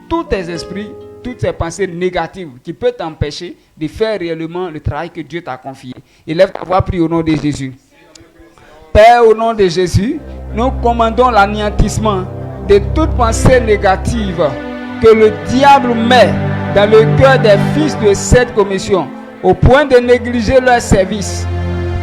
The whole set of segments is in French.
tous tes esprits, toutes ces pensées négatives qui peuvent t'empêcher de faire réellement le travail que Dieu t'a confié. Élève ta voix, prie au nom de Jésus. Père, au nom de Jésus, nous commandons l'anéantissement de toute pensée négative que le diable met dans le cœur des fils de cette commission, au point de négliger leur service.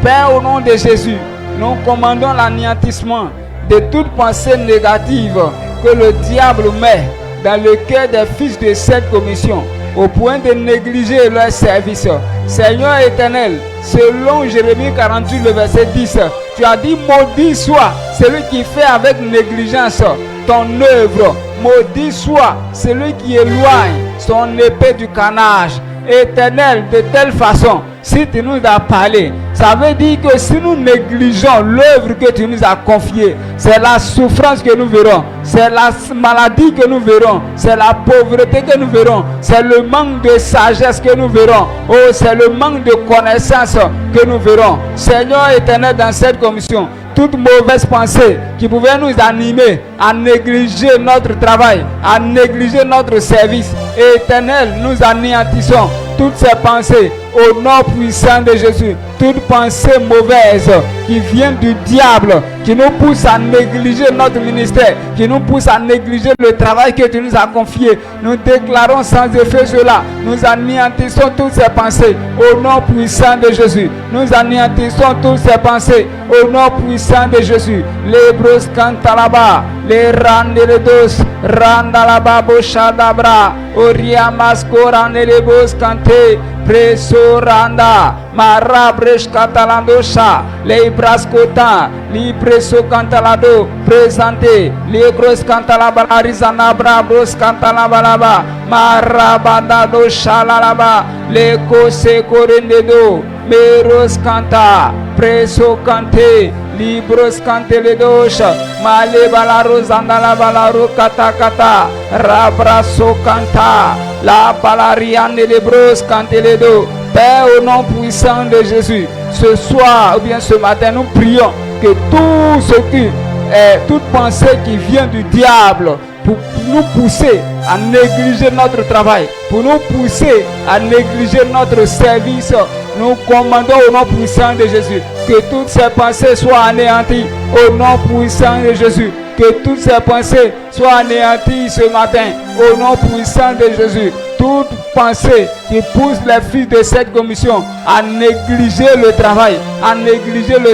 Père, au nom de Jésus, nous commandons l'anéantissement de toute pensée négative que le diable met dans le cœur des fils de cette commission, au point de négliger leur service. Seigneur éternel, selon Jérémie 48, le verset 10, tu as dit, maudit soit celui qui fait avec négligence ton œuvre. Maudit soit celui qui éloigne son épée du carnage. Éternel, de telle façon, si tu nous as parlé, ça veut dire que si nous négligeons l'œuvre que tu nous as confiée, c'est la souffrance que nous verrons, c'est la maladie que nous verrons, c'est la pauvreté que nous verrons, c'est le manque de sagesse que nous verrons, oh, c'est le manque de connaissance que nous verrons. Seigneur éternel, dans cette commission, toute mauvaise pensée qui pouvait nous animer à négliger notre travail, à négliger notre service, éternel, nous anéantissons toutes ces pensées au nom puissant de Jésus. Toute pensée mauvaise qui vient du diable, qui nous pousse à négliger notre ministère, qui nous pousse à négliger le travail que tu nous as confié, nous déclarons sans effet cela. Nous anéantissons toutes ces pensées au nom puissant de Jésus. Nous anéantissons toutes ces pensées au nom puissant de Jésus. Les bros cantalaba, les randeredos, randalaba boshadabra, oriamasco randelebos cante, preso randa, marabresh catalandosha, les brascotan, li preso cantalado, présente, les gros cantalaba, arizanabra, bros cantalabalaba, marabadado shalalaba, les cose corendedo, meros canta, preso cante, libros canteledosh, male balaro zandala balaro kata kata, rabraso canta, la balariane de libros canteledo. Père, au nom puissant de Jésus, ce soir ou bien ce matin, nous prions que tout ce qui est, toute pensée qui vient du diable pour nous pousser à négliger notre travail, pour nous pousser à négliger notre service, nous commandons au nom puissant de Jésus que toutes ces pensées soient anéanties au nom puissant de Jésus. Que toutes ces pensées soient anéanties ce matin au nom puissant de Jésus. Toute pensée qui pousse les fils de cette commission à négliger le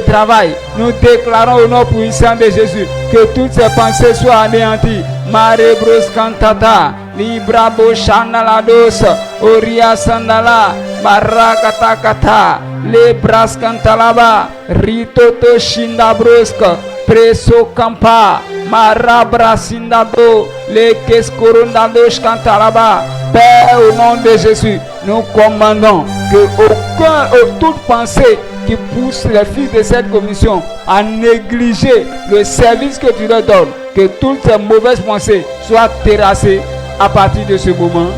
travail, nous déclarons au nom puissant de Jésus que toutes ces pensées soient anéanties. Marebros cantata, libra boshana la dos, oria sandala, marakata kata, lebras cantalaba, ritoto shinda brosca, preso campa, marabra sindado, le kescorondados cantalaba. Père, au nom de Jésus, nous commandons que toute pensée qui pousse les fils de cette commission à négliger le service que tu leur donnes, que toutes ces mauvaises pensées soient terrassées à partir de ce moment,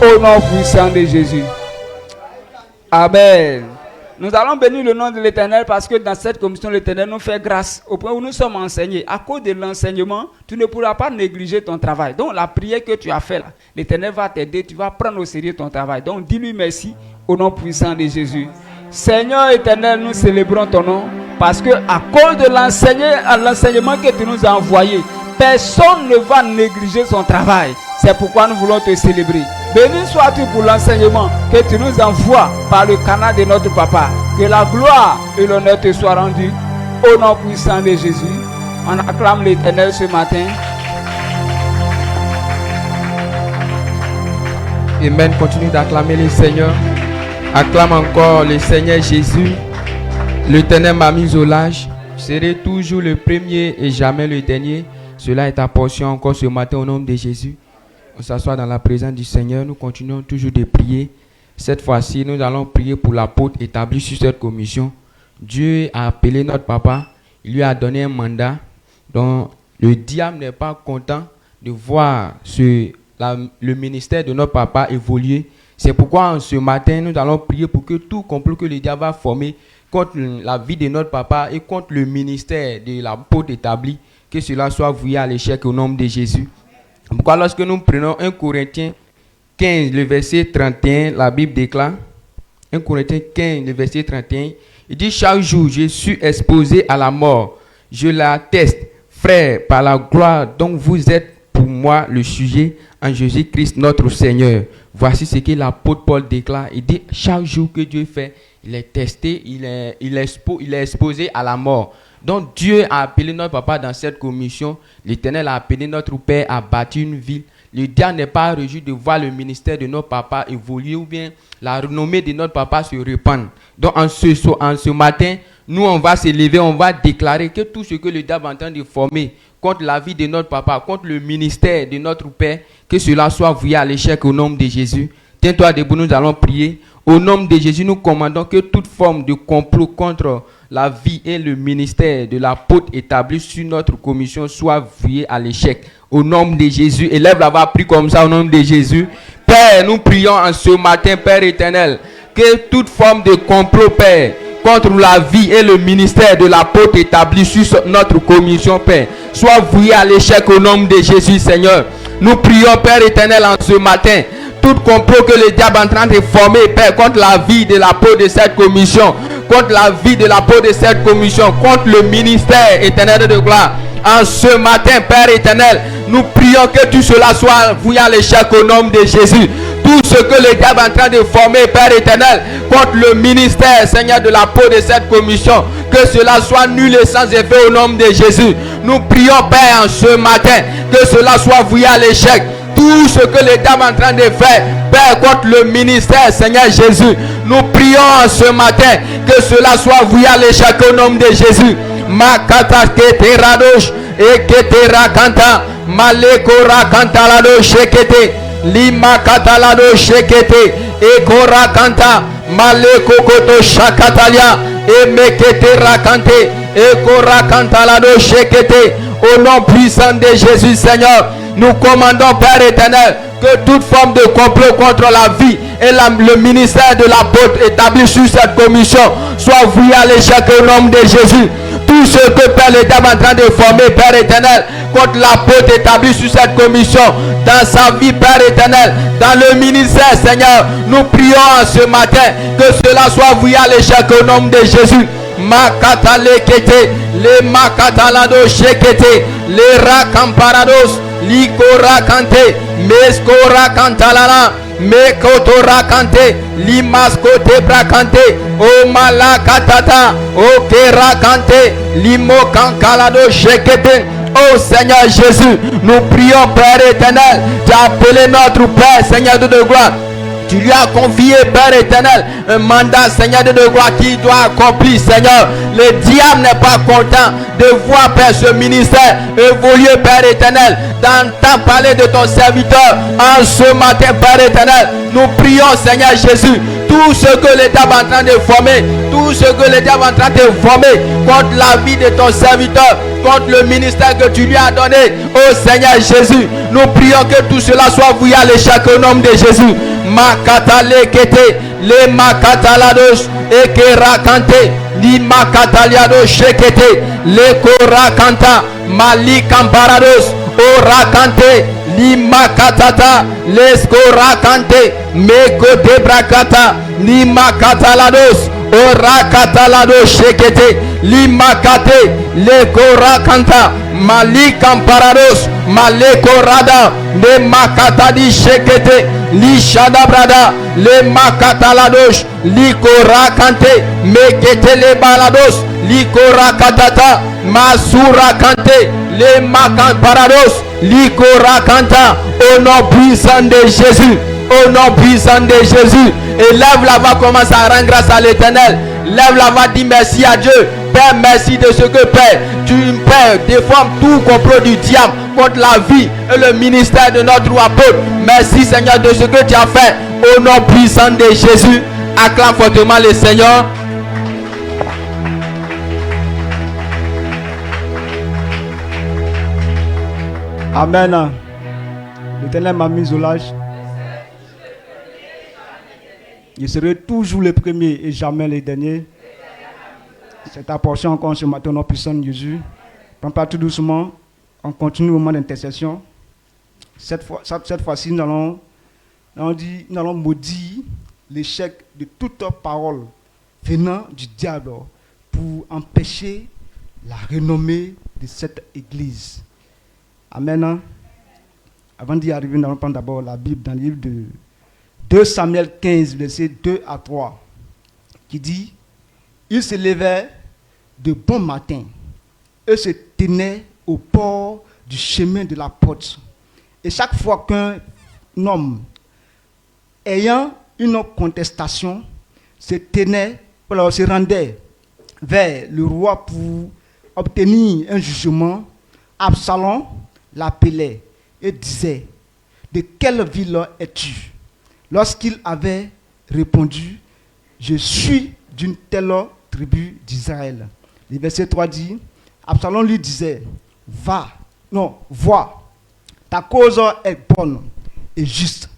au nom puissant de Jésus. Amen. Nous allons bénir le nom de l'Éternel parce que dans cette commission, l'Éternel nous fait grâce au point où nous sommes enseignés. À cause de l'enseignement, tu ne pourras pas négliger ton travail. Donc la prière que tu as faite là, l'Éternel va t'aider, tu vas prendre au sérieux ton travail. Donc dis-lui merci au nom puissant de Jésus. Seigneur éternel, nous célébrons ton nom parce que à cause de l'enseignement que tu nous as envoyé, personne ne va négliger son travail. C'est pourquoi nous voulons te célébrer. Béni sois-tu pour l'enseignement que tu nous envoies par le canal de notre papa. Que la gloire et l'honneur te soient rendus au nom puissant de Jésus. On acclame l'Éternel ce matin. Amen. Continue d'acclamer le Seigneur. Acclame encore le Seigneur Jésus. L'Éternel m'a mis au large. Je serai toujours le premier et jamais le dernier. Cela est ta portion encore ce matin au nom de Jésus. On s'assoit dans la présence du Seigneur. Nous continuons toujours de prier. Cette fois-ci, nous allons prier pour l'apôtre établi sur cette commission. Dieu a appelé notre papa. Il lui a donné un mandat. Donc, le diable n'est pas content de voir le ministère de notre papa évoluer. C'est pourquoi ce matin, nous allons prier pour que tout complot que le diable va former contre la vie de notre papa et contre le ministère de l'apôtre établi, que cela soit voué à l'échec au nom de Jésus. Pourquoi lorsque nous prenons 1 Corinthiens 15, le verset 31, la Bible déclare, 1 Corinthiens 15, le verset 31, il dit, chaque jour, je suis exposé à la mort. Je l'atteste, frère, par la gloire dont vous êtes pour moi le sujet en Jésus-Christ notre Seigneur. Voici ce que l'apôtre Paul déclare. Il dit, chaque jour que Dieu fait, il est testé, il est exposé à la mort. Donc Dieu a appelé notre papa dans cette commission. L'Éternel a appelé notre Père à bâtir une ville. Le diable n'est pas réjoui de voir le ministère de notre papa évoluer ou bien la renommée de notre papa se répandre. Donc en ce matin, nous on va se lever, on va déclarer que tout ce que le diable est en train de former contre la vie de notre papa, contre le ministère de notre Père, que cela soit voué à l'échec au nom de Jésus. Tiens-toi debout, nous allons prier. Au nom de Jésus, nous commandons que toute forme de complot contre la vie et le ministère de l'apôtre établi sur notre commission soit voué à l'échec. Au nom de Jésus, élève la voix, prie comme ça au nom de Jésus. Père, nous prions en ce matin, Père éternel, que toute forme de complot, Père, contre la vie et le ministère de l'apôtre établi sur notre commission, Père, soit voué à l'échec au nom de Jésus, Seigneur. Nous prions, Père éternel, en ce matin, tout complot que le diable est en train de former, Père, contre la vie de l'apôtre de cette commission, contre la vie de l'apôtre de cette commission, contre le ministère éternel de gloire. En ce matin, Père éternel, nous prions que tout cela soit voué à l'échec au nom de Jésus. Tout ce que le diable est en train de former, Père éternel, contre le ministère, Seigneur, de l'apôtre de cette commission, que cela soit nul et sans effet au nom de Jésus. Nous prions, Père, en ce matin, que cela soit voué à l'échec. Tout ce que le diable est en train de faire, Père, contre le ministère, Seigneur Jésus, nous prions en ce matin que cela soit voué à l'échec au nom de Jésus. Makata kete radosh ekete rakanta malekora kanta lado shekete lima kata lado shekete ekora kanta maleko koto shakatalia emekete rakante ekora kanta lado shekete. Au nom puissant de Jésus, Seigneur, nous commandons, Père éternel, que toute forme de complot contre la vie et le ministère de l'apôtre établi sur cette commission soit voué à l'échec au nom de Jésus. Tout ce que Père le diable est en train de former, Père éternel, contre l'apôtre établi sur cette commission, dans sa vie, Père éternel, dans le ministère, Seigneur, nous prions en ce matin que cela soit voué à l'échec au nom de Jésus. Makata lekete, le makata lado shekete, le rakamparados, likora kante, meskora kantalana, mekotora kante, limaskote brakante, o malakatata, o kera kante, limo kankalado shekete. Oh Seigneur Jésus, nous prions, Père éternel, tu as appelé notre Père, Seigneur de gloire. Tu lui as confié, Père éternel, un mandat, Seigneur de gloire, qui doit accomplir, Seigneur. Le diable n'est pas content de voir, Père, ce ministère évoluer, Père éternel. D'entendre parler de ton serviteur en ce matin, Père éternel. Nous prions, Seigneur Jésus, tout ce que le diable est en train de former, tout ce que le diable est en train de former contre la vie de ton serviteur, contre le ministère que tu lui as donné, oh Seigneur Jésus, nous prions que tout cela soit voué à l'échec au nom de Jésus. Makata lekete, le makata lados, eke rakante, li makata liado shekete, le korakanta, mali kamparados, o rakante, li makatata, les korakante, meko debrakata, li makata lados, o rakata lado shekete, li makate, le korakanta, mali kamparados, male korada, le makata di shekete, li shadabrada, le makatalados, li korakante, mekete le balados, li korakatata, masura kante, le makamparados, li korakanta. Au nom puissant de Jésus, au nom puissant de Jésus, élève la voix, commence à rendre grâce à l'Éternel. Lève la voix, dis merci à Dieu. Père, merci de ce que, Père, tu, Père, déformes tout complot du diable contre la vie et le ministère de notre apôtre. Merci, Seigneur, de ce que tu as fait. Au nom puissant de Jésus, acclame fortement le Seigneur. Amen. L'Éternel m'a mis au large. Je serai toujours le premier et jamais le dernier. C'est ta portion encore ce matin, au nom puissant de Jésus. Prends pas tout doucement. On continue au moment d'intercession. cette fois-ci, nous allons maudire l'échec de toute parole venant du diable pour empêcher la renommée de cette église. Amen. Avant d'y arriver, nous allons prendre d'abord la Bible dans le livre de 2 Samuel 15, versets 2 à 3, qui dit: il se levait de bon matin et se tenait au port du chemin de la porte. Et chaque fois qu'un homme ayant une contestation se rendait vers le roi pour obtenir un jugement, Absalom l'appelait et disait: de quelle ville es-tu? Lorsqu'il avait répondu: je suis d'une telle tribu d'Israël. Le verset 3 dit: Absalom lui disait: vois, ta cause est bonne et juste,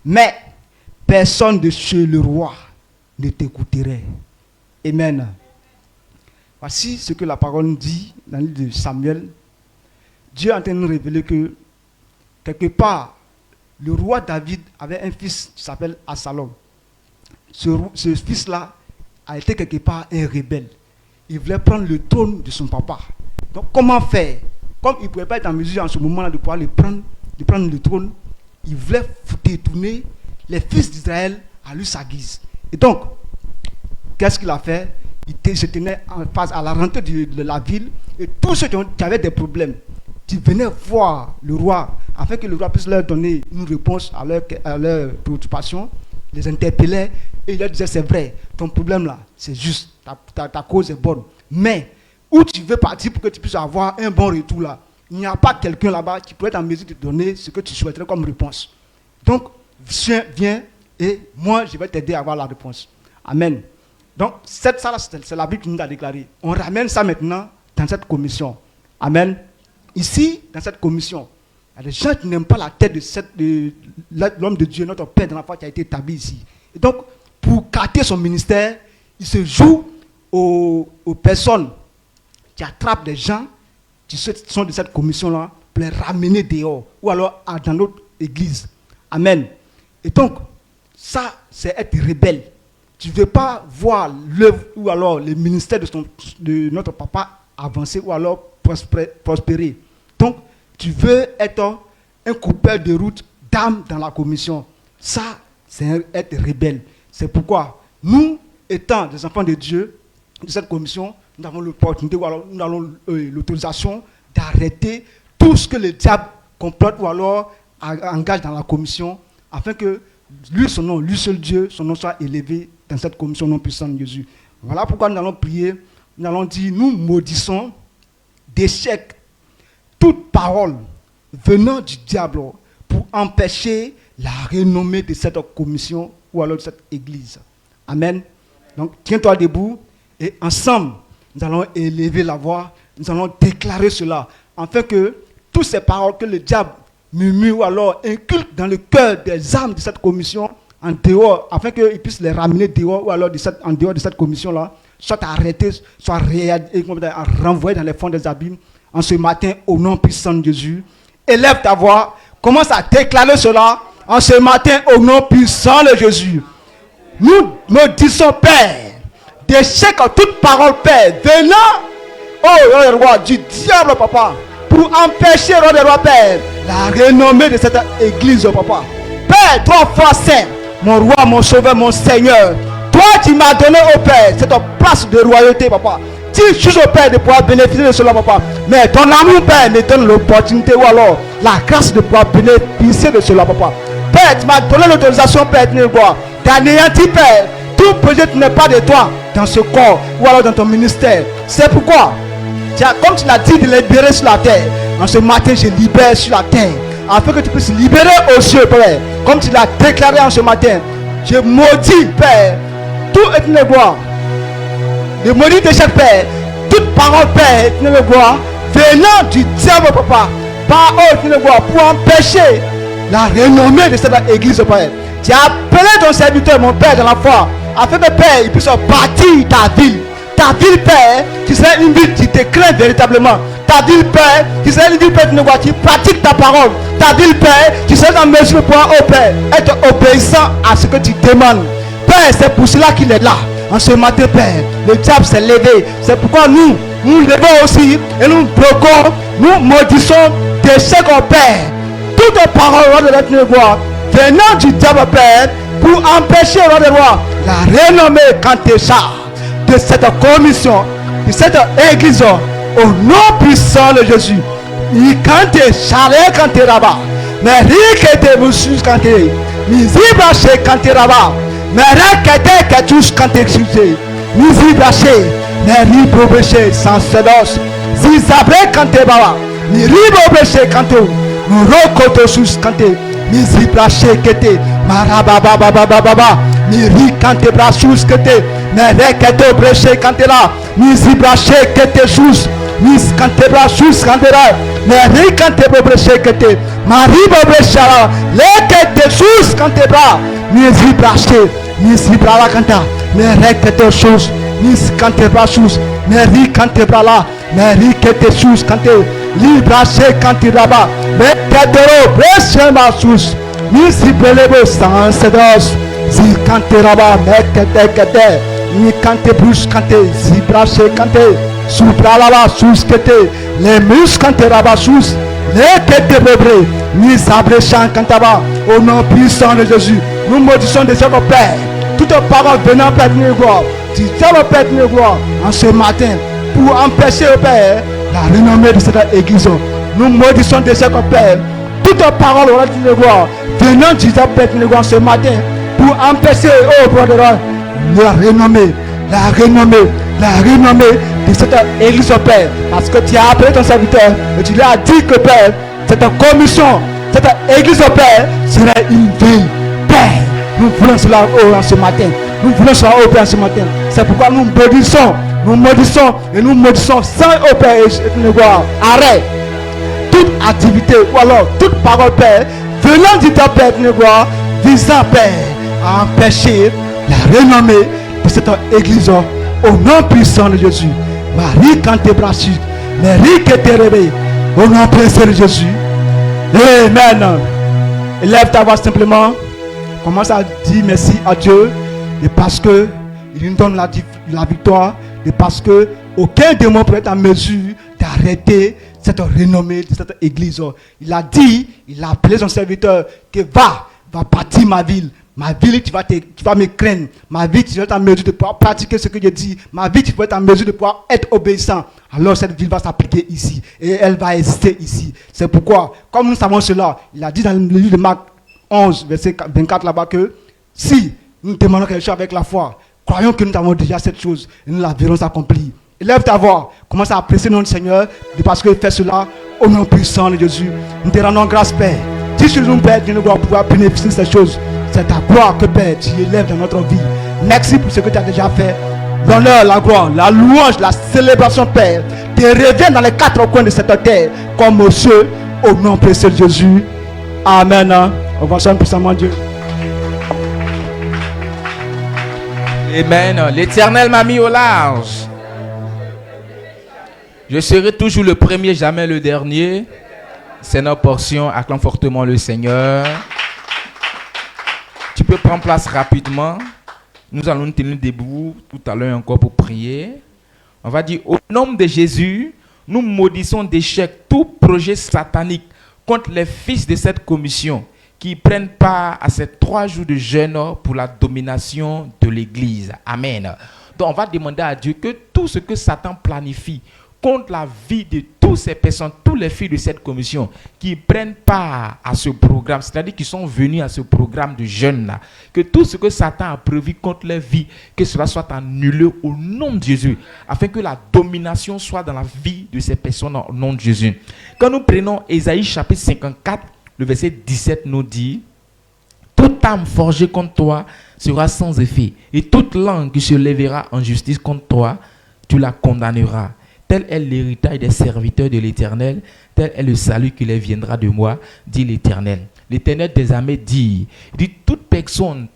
mais personne de chez le roi ne t'écouterait. Amen. Voici ce que la parole dit dans le livre de Samuel. Dieu est en train de nous révéler que quelque part, le roi David avait un fils qui s'appelle Absalom. Ce fils-là a été quelque part un rebelle. Il voulait prendre le trône de son papa. Donc comment faire? Comme il ne pouvait pas être en mesure en ce moment-là de pouvoir de prendre le trône, il voulait détourner les fils d'Israël à lui sa guise. Et donc, qu'est-ce qu'il a fait? Il se tenait en face à la rentrée de la ville, et tous ceux qui avaient des problèmes, qui venaient voir le roi, afin que le roi puisse leur donner une réponse à leurs préoccupations, les interpellait et il leur disait: c'est vrai, ton problème là, c'est juste, ta cause est bonne. Mais où tu veux partir pour que tu puisses avoir un bon retour là, il n'y a pas quelqu'un là-bas qui pourrait être en mesure de te donner ce que tu souhaiterais comme réponse. Donc, viens et moi je vais t'aider à avoir la réponse. Amen. Donc, c'est la Bible qui nous a déclaré. On ramène ça maintenant dans cette commission. Amen. Ici, dans cette commission, il y a des gens qui n'aiment pas la tête de l'homme de Dieu, notre Père dans la foi qui a été établi ici. Et donc, pour capter son ministère, il se joue aux personnes qui attrapent des gens qui sont de cette commission-là pour les ramener dehors ou alors dans notre église. Amen. Et donc, ça, c'est être rebelle. Tu ne veux pas voir l'œuvre ou alors le ministère de notre papa avancer ou alors prospérer. Donc, tu veux être un coupeur de route d'âme dans la commission. Ça, c'est être rebelle. C'est pourquoi nous, étant des enfants de Dieu, de cette commission, nous avons l'opportunité ou alors nous avons l'autorisation d'arrêter tout ce que le diable complote ou alors engage dans la commission, afin que lui, son nom, lui seul Dieu, son nom soit élevé dans cette commission non puissante de Jésus. Voilà pourquoi nous allons prier, nous allons dire: nous maudissons d'échec toute parole venant du diable pour empêcher la renommée de cette commission ou alors de cette église. Amen. Donc, tiens-toi debout et ensemble, nous allons élever la voix, nous allons déclarer cela, afin que toutes ces paroles que le diable murmure ou alors inculque dans le cœur des âmes de cette commission, en dehors, afin qu'ils puissent les ramener dehors ou alors en dehors de cette commission-là, soit arrêtés, soit renvoyés dans les fonds des abîmes. En ce matin, au nom puissant de Jésus, élève ta voix, commence à déclarer cela. En ce matin, au nom puissant de Jésus, nous maudissons, Père, d'échec à toute parole, Père, venant, roi des rois, du diable, papa, pour empêcher, roi des rois, Père, la renommée de cette église, papa. Père, toi, foi saint, mon roi, mon sauveur, mon Seigneur, toi, tu m'as donné, au Père, cette place de royauté, papa. Tu juges au Père de pouvoir bénéficier de cela, papa. Mais ton amour, Père, me donne l'opportunité ou alors la grâce de pouvoir bénéficier de cela, papa. Père, tu m'as donné l'autorisation, Père, d'anéantir, Père, tout projet qui n'est pas de toi dans ce corps ou alors dans ton ministère. C'est pourquoi, comme tu l'as dit de libérer sur la terre, en ce matin, je libère sur la terre, afin que tu puisses libérer aux cieux, Père. Comme tu l'as déclaré en ce matin, je maudis, Père, tout est une gloire. Je maudis de chaque Père, toute parole, Père, est une gloire, venant du diable, papa, par une gloire, pour empêcher la renommée de cette église, Père. Tu as appelé ton serviteur, mon Père, dans la foi, afin que, Père, il puisse bâtir ta ville. Ta ville, Père, qui serait une ville qui te craint véritablement. Ta dit, Père, tu sais, dit, Père, tu pratiques ta parole. Ta dit, Père, tu sais, en mesure de pouvoir, oh Père, être obéissant à ce que tu demandes. Père, c'est pour cela qu'il est là. En ce matin, Père, le diable s'est levé. C'est pourquoi nous levons aussi et nous bloquons, nous maudissons tes chèques, oh Père. Toutes paroles de notre voix venant du diable, Père, pour empêcher, roi de roi, la renommée Kantécha de cette commission, de cette église, au nom puissant de Jésus. Kanté, Chalé, Kanté, Rabat, mais Rikete, Moussus, Kanté, Mizibraché, Kanté, Rabat, mais Rakete, Katouche, Kanté, Xusé, Mizibraché, mais Ribobéché, sans sedos, Zizabré, Kanté, Baba, Miribobéché, Kanté, Murokoto, Sus, Kanté, Mizibraché, Kete, Marabababababa, Miri, Kanté, Brasus, Kete, mais Reketo, Bréché, Kanté, là, Mizibraché, Kete, Sus, Mis Kanté, Brasus, Kanté, là, mais Rikante, Bobréché, Kete, Maribobré, Lekete, Sus, Kanté, Bra, Mizibraché, Mizibra, Kanta, mais Reketo, Sus, Mis Kanté, Brasus, mais Rikante, Brala, mais Rikete, Sus, Kanté, Libraché, Kanté, Raba, Reketero, Bréché, Masus, Mizibelebo, sans sedos, Zikante, Raba, Mekete, Kete, Mikante, Bruce, Kanté, Zibraché, Kanté, Supralaba, Sus, Kete, les muscles, Kanté, Raba, Sus, les Kete, Bebré, Mizabréchan, Kantaba, au nom puissant de Jésus, nous maudissons des œuvres, Père, toute parole venant, Père, de gloire, tu t'aimes, Père, de gloire, en ce matin, pour empêcher, Père, la renommée de cette église. Nous maudissons des œuvres, Père, toute parole de gloire, venant du Père, de gloire, ce matin, pour empêcher, oh, brother, la renommée de cette église, Père, parce que tu as appelé ton serviteur et tu lui as dit que, Père, cette commission, cette église, Père, serait une ville. Père, nous voulons cela en ce matin. Nous voulons cela au Père ce matin. C'est pourquoi nous maudissons et nous maudissons sans au Père et nous voir. Arrête toute activité ou alors toute parole, Père, venant du Père et nous voir, visant, Père, à empêcher la renommée de cette église au nom puissant de Jésus. Marie Kanté Brachu, Marie Keterebe, au nom puissant de Jésus. Amen. Élève ta voix simplement. Commence à dire merci à Dieu. Et parce que il nous donne la victoire. Et parce que aucun démon peut être en mesure d'arrêter cette renommée de cette église. Il a dit, il a appelé son serviteur que va bâtir ma ville. Ma vie, tu vas me craindre. Ma vie, tu vas être en mesure de pouvoir pratiquer ce que je dis. Ma vie, tu vas être en mesure de pouvoir être obéissant. Alors cette ville va s'appliquer ici. Et elle va exister ici. C'est pourquoi, comme nous savons cela, il a dit dans le livre de Marc 11, verset 24 là-bas que si nous demandons quelque chose avec la foi, croyons que nous avons déjà cette chose et nous la verrons s'accomplir. Élève ta voix, commence à apprécier notre Seigneur parce qu'il fait cela au nom puissant de Jésus. Nous te rendons grâce, Père. Si tu nous Père, tu nous dois pouvoir bénéficier de ces choses. C'est ta gloire que, Père, tu élèves dans notre vie. Merci pour ce que tu as déjà fait. L'honneur, la gloire, la louange, la célébration, Père, te revient dans les quatre coins de cette terre, comme aux cieux, au nom précieux de Jésus. Amen. On va chanter puissamment Dieu. Amen. L'Éternel m'a mis au large. Je serai toujours le premier, jamais le dernier. C'est notre portion. Acclame fortement le Seigneur. Tu peux prendre place rapidement. Nous allons nous tenir debout tout à l'heure encore pour prier. On va dire, au nom de Jésus, nous maudissons d'échec tout projet satanique contre les fils de cette commission qui prennent part à ces 3 jours de jeûne pour la domination de l'Église. Amen. Donc on va demander à Dieu que tout ce que Satan planifie contre la vie de toutes ces personnes, tous les filles de cette commission qui prennent part à ce programme, c'est-à-dire qui sont venus à ce programme de jeûne-là, que tout ce que Satan a prévu contre leur vie, que cela soit annulé au nom de Jésus, afin que la domination soit dans la vie de ces personnes au nom de Jésus. Quand nous prenons Ésaïe chapitre 54, le verset 17 nous dit: toute âme forgée contre toi sera sans effet, et toute langue qui se lèvera en justice contre toi, tu la condamneras. Tel est l'héritage des serviteurs de l'Éternel, tel est le salut qui les viendra de moi, dit l'Éternel. L'Éternel des armées dit toute personne,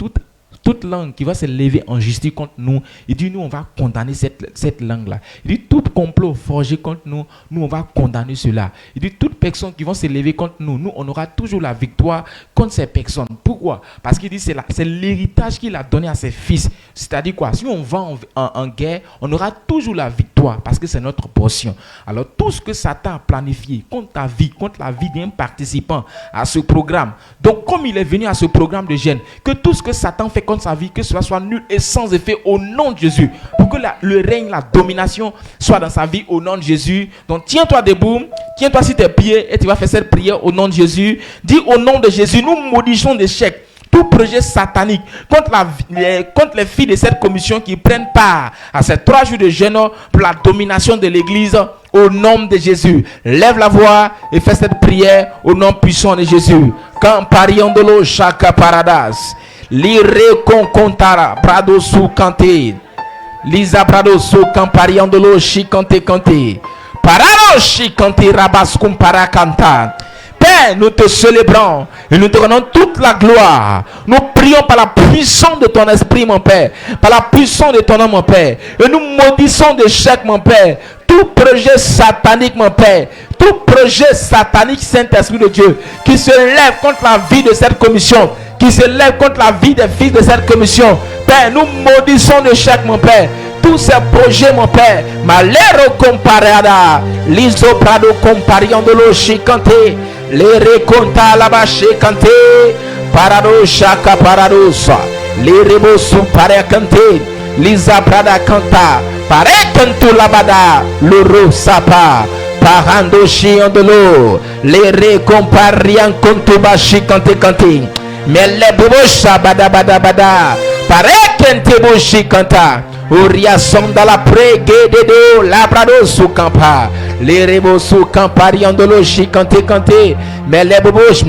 toute langue qui va se lever en justice contre nous, il dit, nous, on va condamner cette langue-là. Il dit, tout complot forgé contre nous, nous, on va condamner cela. Il dit, toutes personnes qui vont se lever contre nous, nous, on aura toujours la victoire contre ces personnes. Pourquoi? Parce qu'il dit, c'est l'héritage qu'il a donné à ses fils. C'est-à-dire quoi? Si on va en guerre, on aura toujours la victoire parce que c'est notre portion. Alors, tout ce que Satan a planifié contre ta vie, contre la vie d'un participant à ce programme, donc comme il est venu à ce programme de jeûne, que tout ce que Satan fait contre sa vie, que cela soit nul et sans effet au nom de Jésus, pour que le règne, la domination soit dans sa vie au nom de Jésus. Donc tiens-toi debout, tiens-toi sur tes pieds et tu vas faire cette prière au nom de Jésus. Dis au nom de Jésus, nous maudissons d'échec tout projet satanique contre les filles de cette commission qui prennent part à ces 3 jours de jeûne pour la domination de l'église au nom de Jésus. Lève la voix et fais cette prière au nom puissant de Jésus. Quand pariandolo chaka paradas, lire con contara, prado sou canté, lisa prado sou campariandolo chi canté canté, parado chi canté rabas cum para cantar. Père, nous te célébrons et nous te rendons toute la gloire. Nous prions par la puissance de ton esprit, mon Père, par la puissance de ton nom, mon Père. Et nous maudissons d'échec, mon Père, tout projet satanique, mon Père, tout projet satanique, Saint-Esprit de Dieu, qui se lève contre la vie de cette commission, qui se lève contre la vie des fils de cette commission. Père, nous maudissons d'échec, mon Père, tous ces projets, mon Père. Malero comparada, liso prado compariandolo chicante, les reconta la bache cante, parado chaka paradosa, les rebosu pare cante, lisa prada canta, pare cantu labada, loro sapa, parando chiandolo, les recomparian contuba chicante cante, mais les bobocha bada bada bada, pare cante bochi canta. Uria sonda la prege de do labrado su campa, les rebo su campariandolo chicante cante, mais les bobouches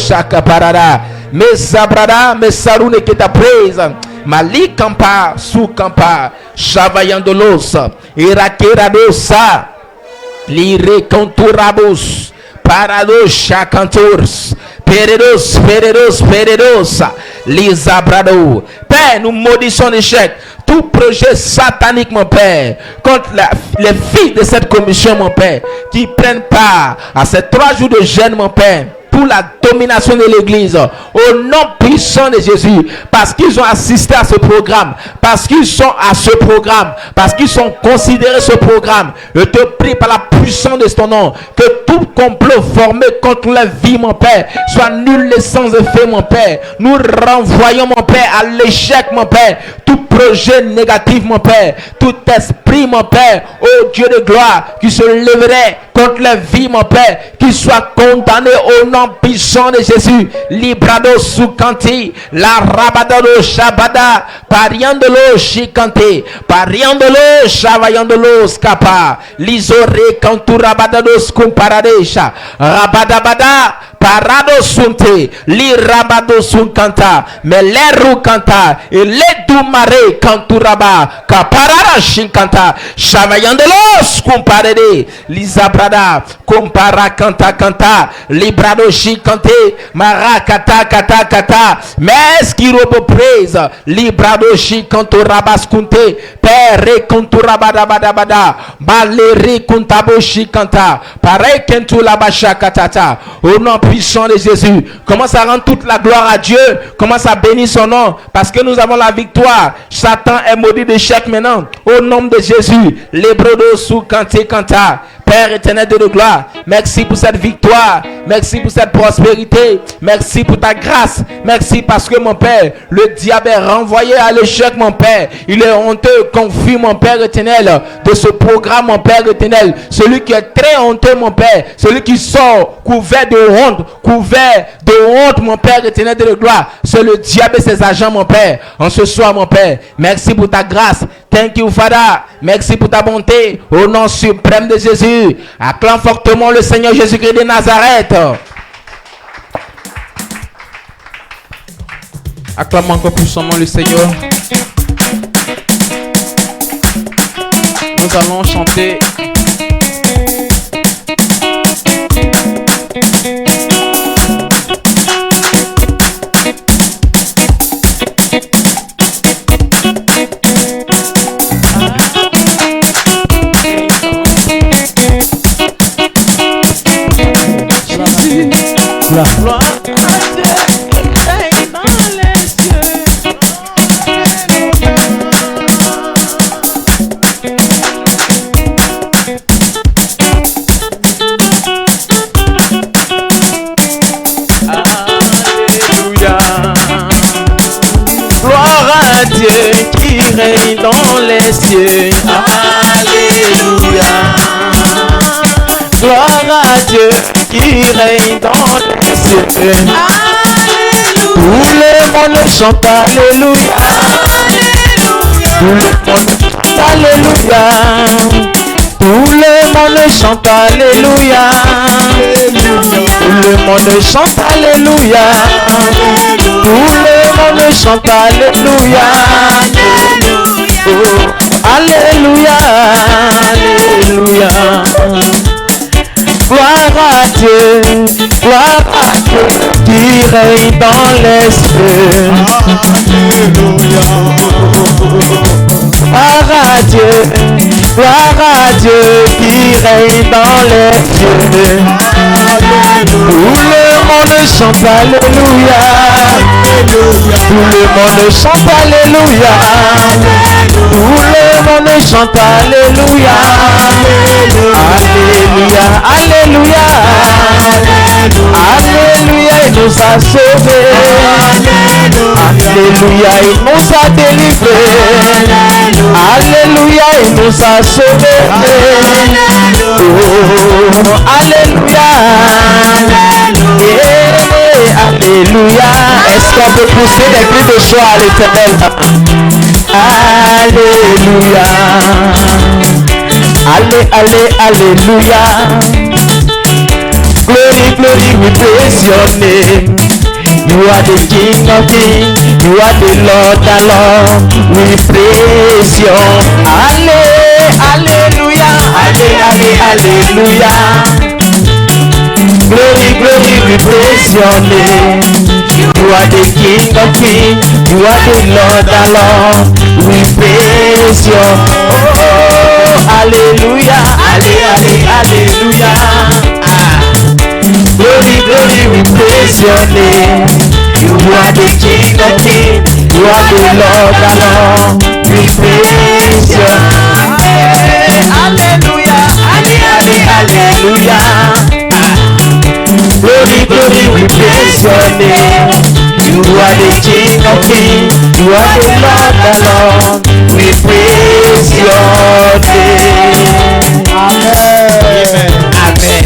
acaparada, mais sabrada, mais sarune que ta prise, mali campa su campa, chavayandolos, iraqueradosa, lire conturabus, parado chacantours. Peredos, Lisabrado. Père, nous maudissons l'échec. Tout projet satanique, mon Père, contre les filles de cette commission, mon Père, qui prennent part à ces 3 jours de jeûne, mon Père, pour la domination de l'église, au nom puissant de Jésus, parce qu'ils ont assisté à ce programme, parce qu'ils sont à ce programme, parce qu'ils sont considérés ce programme. Je te prie par la puissance de ton nom, que tout complot formé contre la vie, mon Père, soit nul et sans effet, mon Père. Nous renvoyons, mon Père, à l'échec, mon Père, tout projet négatif, mon Père, tout esprit, mon Père, ô Dieu de gloire, qui se lèverait contre la vie, mon Père, qui soit condamné au nom puissant de Jésus. Librado sukanti, la rabadalo shabada, pariandolo shikanti, pariandolo shavayandolo skapa, lisore kanturabadados kumparadesha, rabadabada, parado sunte, li rabado sunkanta, mais les rukanta, et les dumare kanturaba, kaparara shinkanta, shavayandolo kumparede, lisabrada, kumpara kanta kanta, librado shikante, marakata kata kata, mais qui robo praise, librado shikanto rabaskunte, pere kanturabada bada bada, baleri kuntabo shikanta, pareil kentu labasha katata, au nom puissant de Jésus. Commence à rendre toute la gloire à Dieu. Commence à bénir son nom. Parce que nous avons la victoire. Satan est maudit d'échec maintenant. Au nom de Jésus. Les brodos sous kanté kanta. Père éternel de gloire, merci pour cette victoire, merci pour cette prospérité, merci pour ta grâce, merci parce que mon Père, le diable est renvoyé à l'échec, mon Père. Il est honteux, confus, mon Père éternel, de ce programme, mon Père éternel. Celui qui est très honteux, mon Père, celui qui sort couvert de honte, mon Père éternel de gloire, c'est le diable et ses agents, mon Père. En ce soir, mon Père, merci pour ta grâce. Thank you, Father. Merci pour ta bonté. Au nom suprême de Jésus. Acclame fortement le Seigneur Jésus-Christ de Nazareth. Acclame encore puissamment le Seigneur. Nous allons chanter. à Dieu qui règne dans les cieux. Alléluia. Gloire à Dieu qui règne dans les cieux. Tout le monde chante Alléluia. Tout le monde chante Alléluia. Tout le monde chante Alléluia. Tout le monde chante Alléluia. Tout le monde chante Alléluia. Oh, Alléluia. Alléluia. Gloire à Dieu qui règne dans les cieux. Gloire à Dieu qui règne dans les cieux. Tout le monde chante Alléluia. Tout le monde chante Alléluia. Tout le monde chante Alléluia. Alléluia. Alléluia. Alléluia, il nous a sauvés. Alléluia, il nous a délivrés. Alléluia, il nous a sauvés. Oh, alléluia. Alléluia. Est-ce qu'on peut pousser des cris de joie à l'Éternel? Alléluia. Alléluia. Glory, glory, we praise your name. You are the King of Kings. You are the Lord of Lords. We praise your Alléluia. Alléluia. Glory, glory, we praise your name. You are the King of Kings. You are the Lord of Lords. We praise your Alléluia. Alléluia. Glory, glory, we praise your name. You are the King of Kings. You are the Lord of Lords. We praise your Alléluia. Alléluia. Glory, glory, we praise your name. You are the King of Kings. You are the Lord of Lords. We praise your name. Amen. Amen.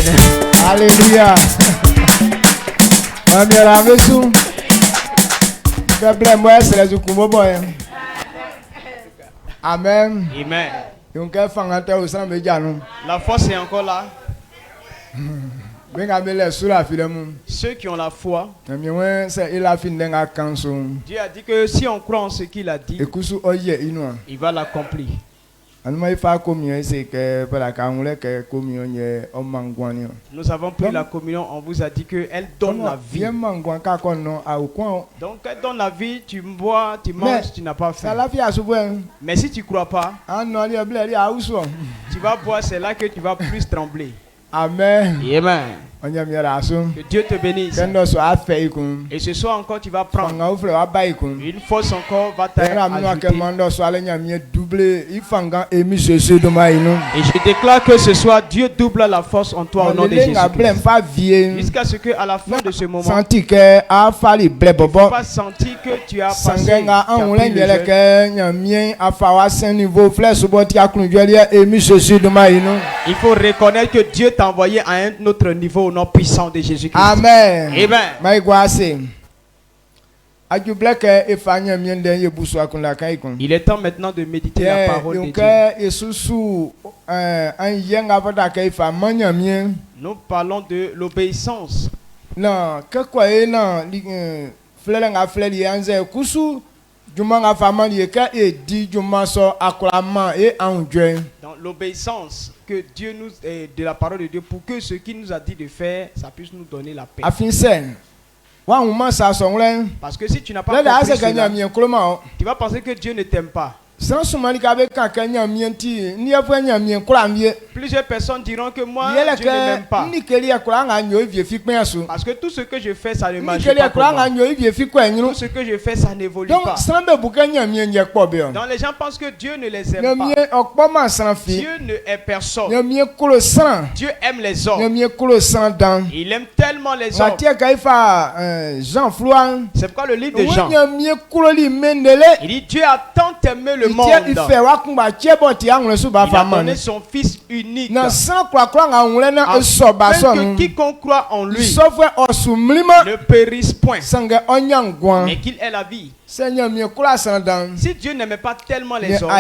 Alléluia. Amira vesu. Faible moi c'est les ukumo boy. Amen. Amen. Donc fangante au sang médiano. La force est encore là. Benga mele sous la filemu. Ceux qui ont la foi, Amiwe c'est il a fin denga kanso. Dieu a dit que si on croit en ce qu'il a dit, Ekusu oye ino. il va l'accomplir. Anuma ifa communion c'est que pour la kangle que communion ye omangwani. Nous avons pris la communion, on vous a dit qu'elle donne la vie. Mangwan ka kono a ukwan. Donc elle donne la vie, tu bois, tu manges, tu n'as pas faim. Ça la vie a souvent. Mais si tu ne crois pas, Anno li blé a uso. tu vas boire, c'est là que tu vas plus trembler. Amen. Amen. Que Dieu te bénisse. Et ce soir encore, tu vas prendre. Une force encore va t'ajouter. Et je déclare que ce soir, Dieu double la force en toi au nom de Jésus. Jusqu'à ce qu'à la fin de ce moment, tu ne pas sentir que tu as passé. Il faut reconnaître que Dieu t'a envoyé à un autre niveau au nom puissant de Jésus-Christ. Amen. Amen. Il est temps maintenant de méditer la parole de Dieu. Nous parlons de l'obéissance. Non, que quoi non, dans l'obéissance que Dieu nous de la parole de Dieu pour que ce qu'il nous a dit de faire, ça puisse nous donner la paix. Parce que si tu n'as pas compris cela, tu vas penser que Dieu ne t'aime pas. Plusieurs personnes diront que moi, Dieu ne m'aime pas. Parce que tout ce que je fais, ça ne marche pas pour moi. Tout ce que je fais, ça n'évolue pas. Donc les gens pensent que Dieu ne les aime pas. Dieu ne est personne. Dieu aime les hommes. Il aime tellement les hommes. C'est pourquoi le livre de Jean, il dit Dieu a tant aimé le monde. Il a donné son fils unique. Afin que quiconque croit en lui ne périsse point, mais qu'il ait la vie. Si Dieu n'aimait pas tellement les hommes,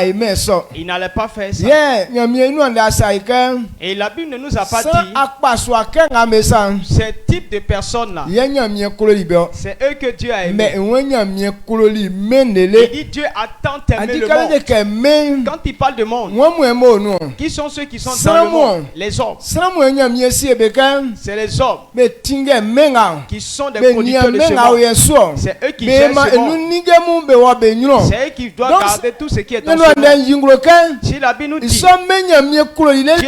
il n'allait pas faire ça. Et la Bible ne nous a pas dit ce type de personnes-là. C'est eux que Dieu a aimé. Il dit Dieu a tant aimé le monde. Quand il parle de monde, qui sont ceux qui sont dans le monde? Les hommes. C'est les hommes qui sont des producteurs de ce monde. C'est eux qui gèrent ce monde. C'est eux qui doivent garder tout ce qui est dans ce monde. Si la Bible nous dit Dieu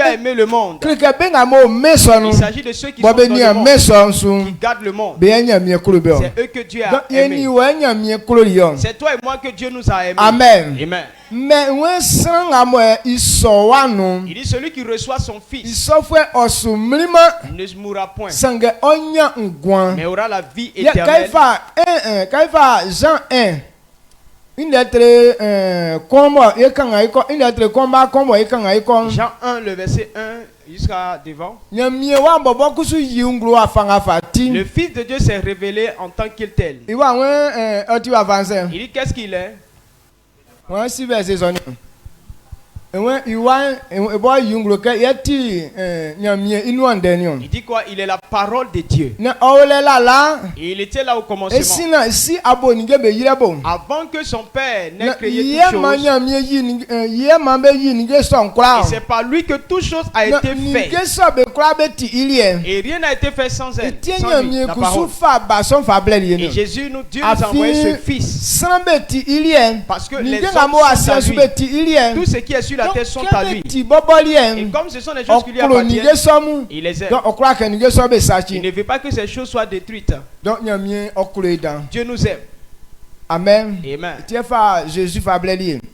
a aimé le monde, il s'agit de ceux qui sont dans le monde, qui gardent le monde. C'est eux que Dieu a aimé. C'est toi et moi que Dieu nous a aimés. Amen. Amen. Il dit celui qui reçoit son fils ne mourra point, mais aura la vie éternelle. Jean 1. Une lettre Jean 1, le verset 1 jusqu'à devant. Le Fils de Dieu s'est révélé en tant qu'il tel. Il dit qu'est-ce qu'il est? Il dit quoi? Il est la parole de Dieu. Et il était là au commencement. Avant que son père n'ait créé toutes choses. Et c'est par lui que toute chose a été faite. Et rien n'a été fait sans elle. Sans lui, la parole. Et Jésus, Dieu nous a envoyé ce Fils. Parce que les hommes sont à lui. Tout ce qui est sur la terre sont à lui. Et comme ce sont des choses qui lui appartiennent, il les aime. Il ne veut pas que ces choses soient détruites. Dieu nous aime. Amen. Amen. Jésus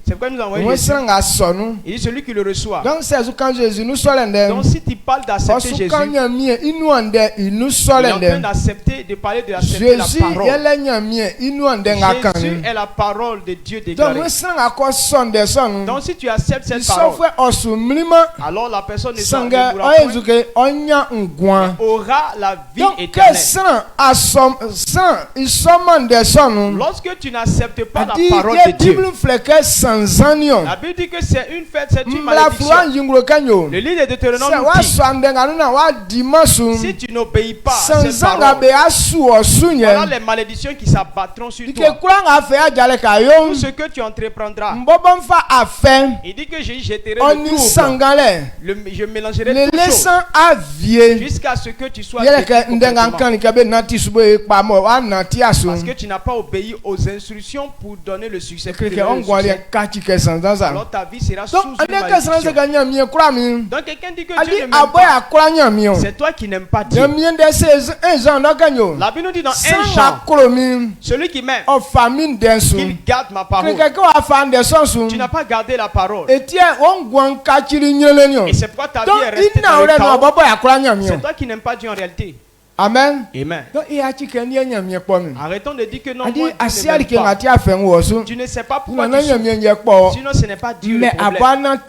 c'est pourquoi nous envoyons Jésus. Il dit celui qui le reçoit. Donc si tu parles d'accepter Jésus, il est en train d'accepter, de parler de accepter la parole. Jésus est la parole de Dieu déclarée. Donc si tu acceptes cette parole, alors la personne ne mourra point, aura la vie éternelle. Lorsque tu n'acceptes pas la parole de Dieu, la Bible dit que c'est une fête, c'est une malédiction. Le livre de Deutéronome nous dit, si tu n'obéis pas à cette parole, voilà les malédictions qui s'abattront sur toi. Tout ce que tu entreprendras, il dit que je jetterai le trouble, je mélangerai toutes choses jusqu'à ce que tu sois parce que tu n'as pas obéi aux instructions pour donner le succès. Alors ta vie sera sous une malédiction. Donc quelqu'un dit que Dieu ne m'aime pas. C'est toi qui n'aimes pas Dieu. La Bible nous dit dans 1 Jean, celui qui m'aime, qu'il garde ma parole. Tu n'as pas gardé la parole. Et c'est pourquoi ta vie est restée dans le chaos. C'est toi qui n'aimes pas Dieu en réalité. Amen. Amen. Arrêtons de dire que non, moi, tu ne sais pas pourquoi tu souffres. Sinon ce n'est pas Dieu le problème.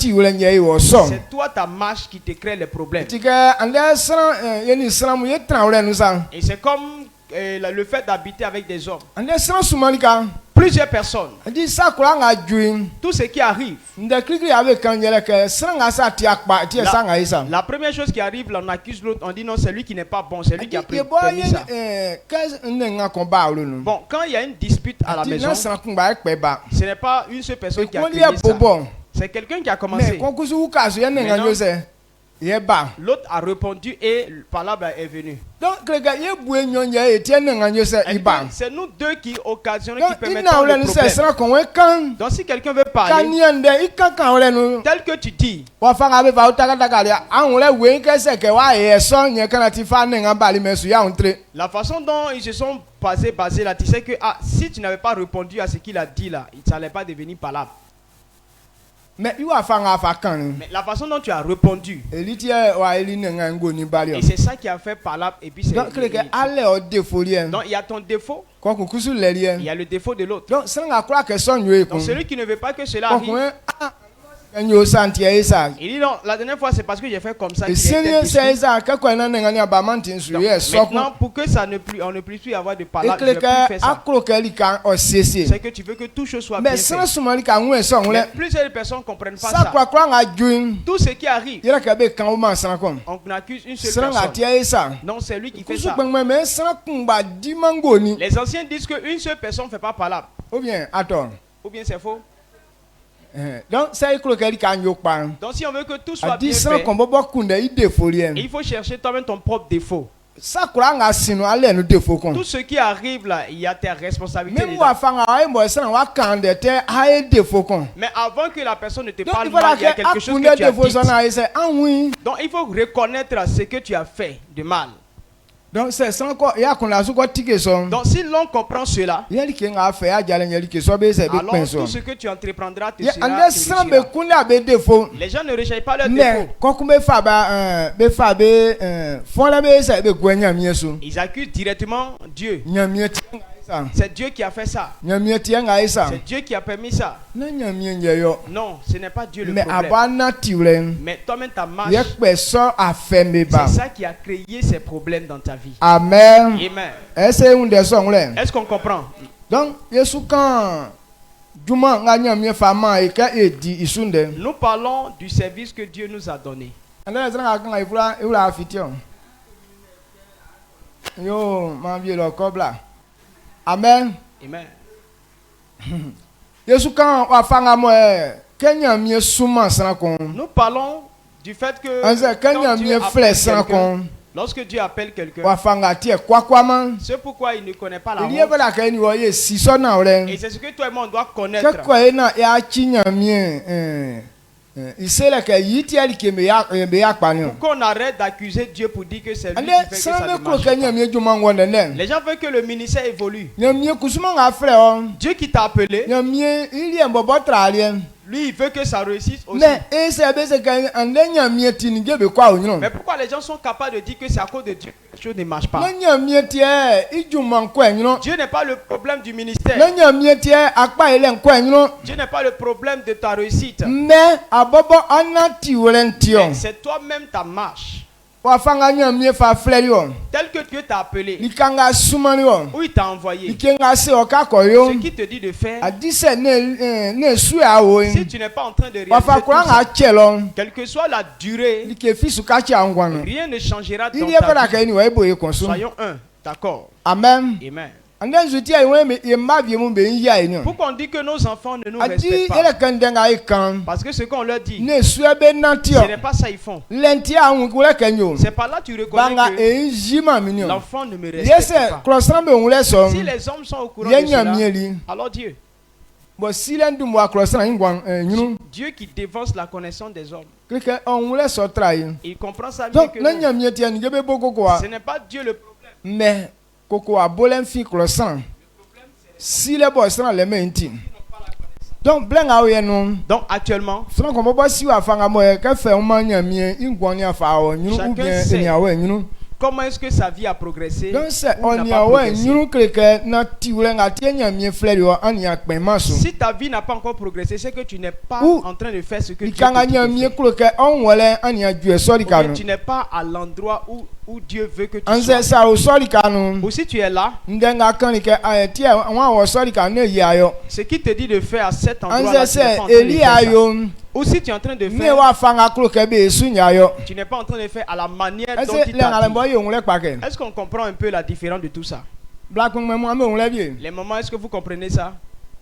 C'est toi ta marche qui te crée les problèmes. Et c'est comme le fait d'habiter avec des hommes. Plusieurs personnes. Tout ce qui arrive. La première chose qui arrive, on accuse l'autre, on dit non, c'est lui qui n'est pas bon, c'est lui qui a permis ça. Bon, quand il y a une dispute à la maison, ce n'est pas une seule personne qui a créé ça. C'est quelqu'un qui a commencé. L'autre a répondu et la parole est venue. Donc, c'est nous deux qui occasionnons, qui permettons le problème. Donc, si quelqu'un veut parler, tel que tu dis, la façon dont ils se sont basés là, tu sais que si tu n'avais pas répondu à ce qu'il a dit là, ça n'allait pas devenir palable. Mais la façon dont tu as répondu, et c'est ça qui a fait palable. Et puis donc il y a ton défaut, il y a le défaut de l'autre. Donc celui qui ne veut pas que cela arrive, il dit non, la dernière fois c'est parce que j'ai fait comme ça. Maintenant, pour que ça on ne puisse plus avoir de palabres, je ne plus faire ça. C'est que tu veux que tout chose soit bien fait. Mais plusieurs personnes ne comprennent pas ça. Tout ce qui arrive, on accuse une seule personne. Non, c'est lui qui fait ça. Les anciens disent qu'une seule personne ne fait pas palabre. Ou bien c'est faux. Donc si on veut que tout soit bien fait, il faut chercher toi-même ton propre défaut. Tout ce qui arrive là, il y a tes responsabilités. Mais avant que la personne ne te parle mal, il y a quelque chose que tu as dit. Donc il faut reconnaître ce que tu as fait de mal. Donc si l'on comprend cela, alors tout ce que tu entreprendras te sera réussira. Les gens ne recherchent pas leurs défauts. Ils accusent directement Dieu. C'est Dieu qui a fait ça. C'est Dieu qui a permis ça. Non, ce n'est pas Dieu le problème. Mais toi-même ta marche, c'est ça qui a créé ces problèmes dans ta vie. Amen. Amen. Est-ce qu'on comprend? Donc, nous parlons du service que Dieu nous a donné. Amen. Amen. Nous parlons du fait que lorsque Dieu appelle quelqu'un, c'est pourquoi il ne connaît pas la honte. Et c'est ce que toi et moi on doit connaître. Pourquoi on arrête d'accuser Dieu pour dire que c'est lui qui fait que ça ne marche pas? Les gens veulent que le ministère évolue. Dieu qui t'a appelé, lui il veut que ça réussisse aussi. Mais pourquoi les gens sont capables de dire que c'est à cause de Dieu que les choses ne marchent pas? Dieu n'est pas le problème du ministère. Dieu n'est pas le problème de ta réussite. Mais c'est toi-même ta marche. Tel que Dieu t'a appelé, où il t'a envoyé, ce qui te dit de faire, si tu n'es pas en train de réaliser tout ça, quelle que soit la durée, rien ne changera dans ta vie. Soyons un, d'accord. Amen. Amen. Pourquoi on dit que nos enfants ne nous respectent pas? Parce que ce qu'on leur dit, ce n'est pas ça ils font. C'est par là que tu reconnais que l'enfant ne me respecte pas. Si les hommes sont au courant de cela, alors Dieu. Dieu qui dévance la connaissance des hommes. Il comprend ça bien que non. Ce n'est pas Dieu le problème. Mais donc actuellement, comment est-ce que sa vie a progressé? Si ta vie n'a pas encore progressé, c'est que tu n'es pas en train de faire ce que Dieu te dit. Tu n'es pas à l'endroit où Dieu veut que tu sois. Ou si tu es là, ce qui te dit de faire à cet endroit-là, tu n'es pas en train de faire ça. Ou si tu es en train de faire, tu n'es pas en train de faire à la manière dont il t'a dit. Est-ce qu'on comprend un peu la différence de tout ça? Les mamans, est-ce que vous comprenez ça?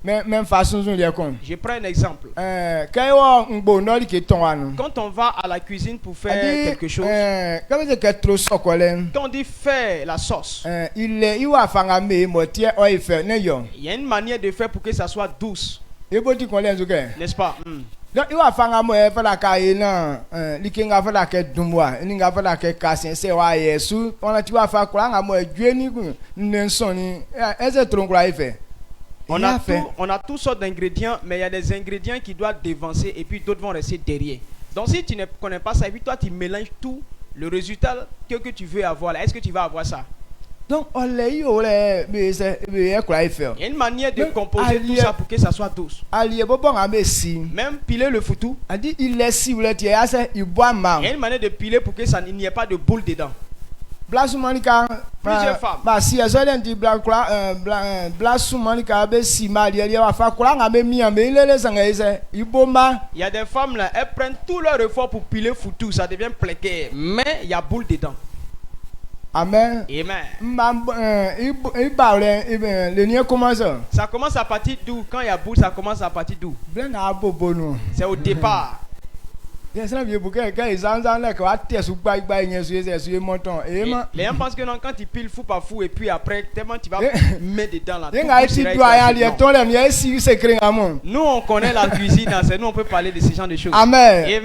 Même façon, je prends un exemple. Quand on va à la cuisine pour faire quelque chose, quand on dit faire la sauce, il y a une manière de faire pour que ça soit douce. N'est-ce pas? Donc il va faire un mot pour la caille likinga pour la quête dumwa ninga pour la quête cassien c'est wa yesu on a tu vas faire quoi un mot jueni nensoni est-ce tronc là il fait on a toutes sortes d'ingrédients, mais il y a des ingrédients qui doivent devancer et puis d'autres vont rester derrière. Donc si tu ne connais pas ça et puis toi tu mélanges tout, le résultat que tu veux avoir là, est-ce que tu vas avoir ça? Donc il y a une manière de composer tout ça pour que ça soit douce. Même piler le foutou. Il y a une manière de piler pour que ça n'y ait pas de boule dedans. Plusieurs femmes. Il y a des femmes là, elles prennent tout leur effort pour piler foutu, ça devient précaire, mais il y a boule dedans. Amen. Amen. Ça commence à partir d'où? Quand il y a boule, ça commence à partir d'où? C'est au départ. Les gens pensent que non, quand tu piles fou par fou et puis après tellement tu vas mettre dedans là. Nous on connaît la cuisine, c'est nous on peut parler de ce genre de choses. Amen. Et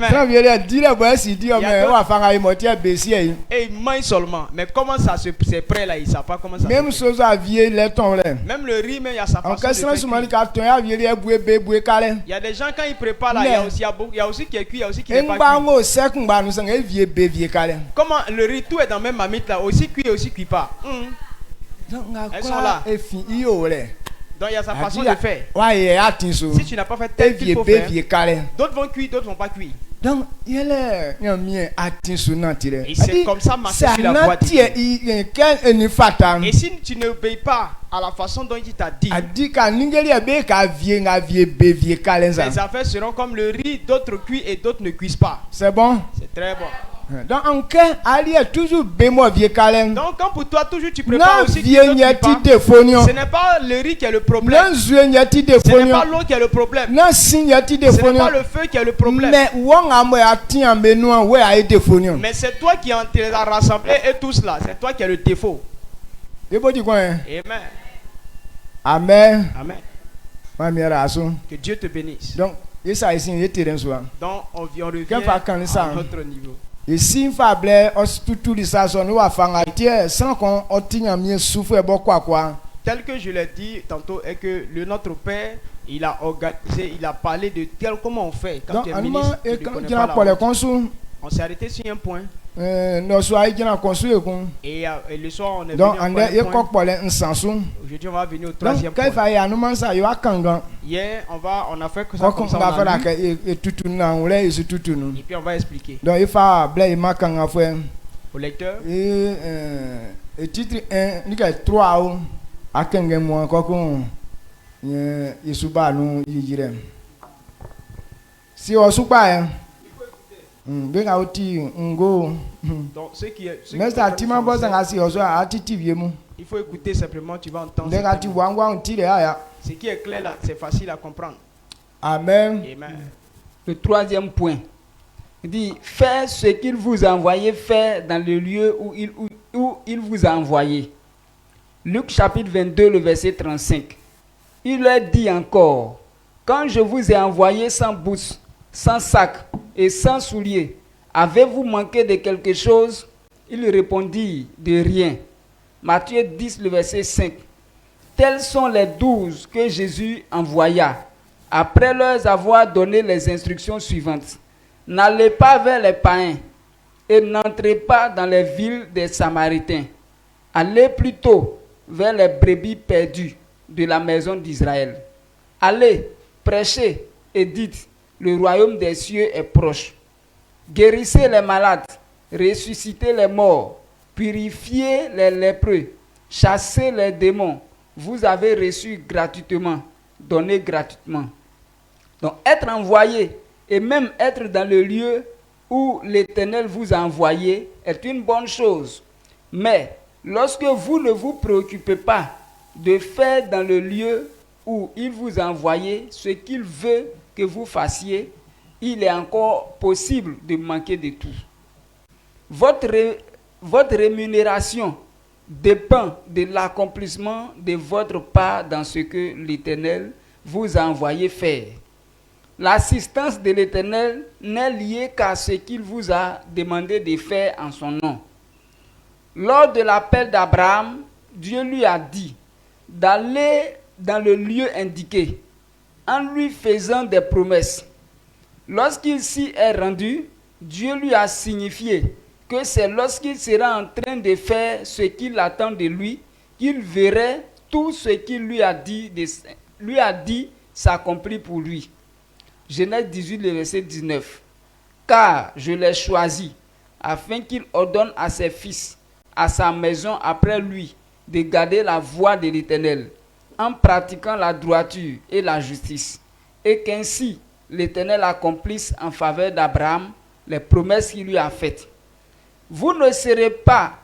ils mangent seulement. Mais comment ça c'est prêt là, ils savent pas comment ça. Même chose à vieux les tons là. Même le riz, mais il y a sa façon de faire. Il y a des gens quand ils préparent là, il y a aussi qui est cuit, il y a aussi qui n'est pas cuit. Comment le riz tout est dans la même mamite là, aussi cuit et aussi cuit pas. Elles sont là. Donc il y a sa façon de faire. Si tu n'as pas fait tel qu'il faut faire, d'autres vont cuire, d'autres vont pas cuire. Donc il y a et c'est comme ça marcher sur la voie de Dieu. Et si tu n'obéis pas à la façon dont il t'a dit, les affaires seront comme le riz, d'autres cuisent et d'autres ne cuisent pas. C'est bon? C'est très bon. Donc toujours donc quand pour toi toujours tu prépares aussi ce n'est pas le riz qui est le problème, ce n'est pas l'eau qui est le problème, ce n'est pas le feu qui est le problème, mais c'est toi qui as rassemblé et tout cela, c'est toi qui as le défaut. Amen. Amen. Amen. Que Dieu te bénisse. Donc on revient à notre niveau. Et si fable tout ça nous va faire sans qu'on souffre quoi. Tel que je l'ai dit tantôt est que notre père il a organisé, il a parlé de comment on fait quand tu es ministre, tu ne connais pas la route. On s'est arrêté sur un point. Et le soir on est venu aujourd'hui on va venir au troisième point. Hier on a fait que ça comme ça et puis on va expliquer. Donc il faut au lecteur et titre 1 il y a 3 à 15 mois si on soupa donc ce qui est il faut écouter simplement, tu vas entendre. Ce qui est clair là, c'est facile à comprendre. Amen. Amen. Le troisième point dit faites ce qu'il vous a envoyé faire dans le lieu où il vous a envoyé. Luc chapitre 22, le verset 35. Il leur dit encore, quand je vous ai envoyé sans bourse, sans sac et sans souliers, avez-vous manqué de quelque chose? Il répondit, de rien. Matthieu 10, le verset 5. Tels sont les 12 que Jésus envoya, après leur avoir donné les instructions suivantes. N'allez pas vers les païens et n'entrez pas dans les villes des Samaritains. Allez plutôt vers les brebis perdues de la maison d'Israël. Allez, prêchez et dites, le royaume des cieux est proche. Guérissez les malades, ressuscitez les morts, purifiez les lépreux, chassez les démons. Vous avez reçu gratuitement, donnez gratuitement. Donc être envoyé et même être dans le lieu où l'Éternel vous a envoyé est une bonne chose. Mais lorsque vous ne vous préoccupez pas de faire dans le lieu où il vous a envoyé, ce qu'il veut que vous fassiez, il est encore possible de manquer de tout. Votre rémunération dépend de l'accomplissement de votre part dans ce que l'Éternel vous a envoyé faire. L'assistance de l'Éternel n'est liée qu'à ce qu'il vous a demandé de faire en son nom. Lors de l'appel d'Abraham, Dieu lui a dit d'aller dans le lieu indiqué en lui faisant des promesses. Lorsqu'il s'y est rendu, Dieu lui a signifié que c'est lorsqu'il sera en train de faire ce qu'il attend de lui qu'il verrait tout ce qu'il lui a dit s'accomplir pour lui. Genèse 18, le verset 19. Car je l'ai choisi afin qu'il ordonne à ses fils, à sa maison après lui, de garder la voie de l'Éternel, en pratiquant la droiture et la justice, et qu'ainsi l'Éternel accomplisse en faveur d'Abraham les promesses qu'il lui a faites. Vous ne servez pas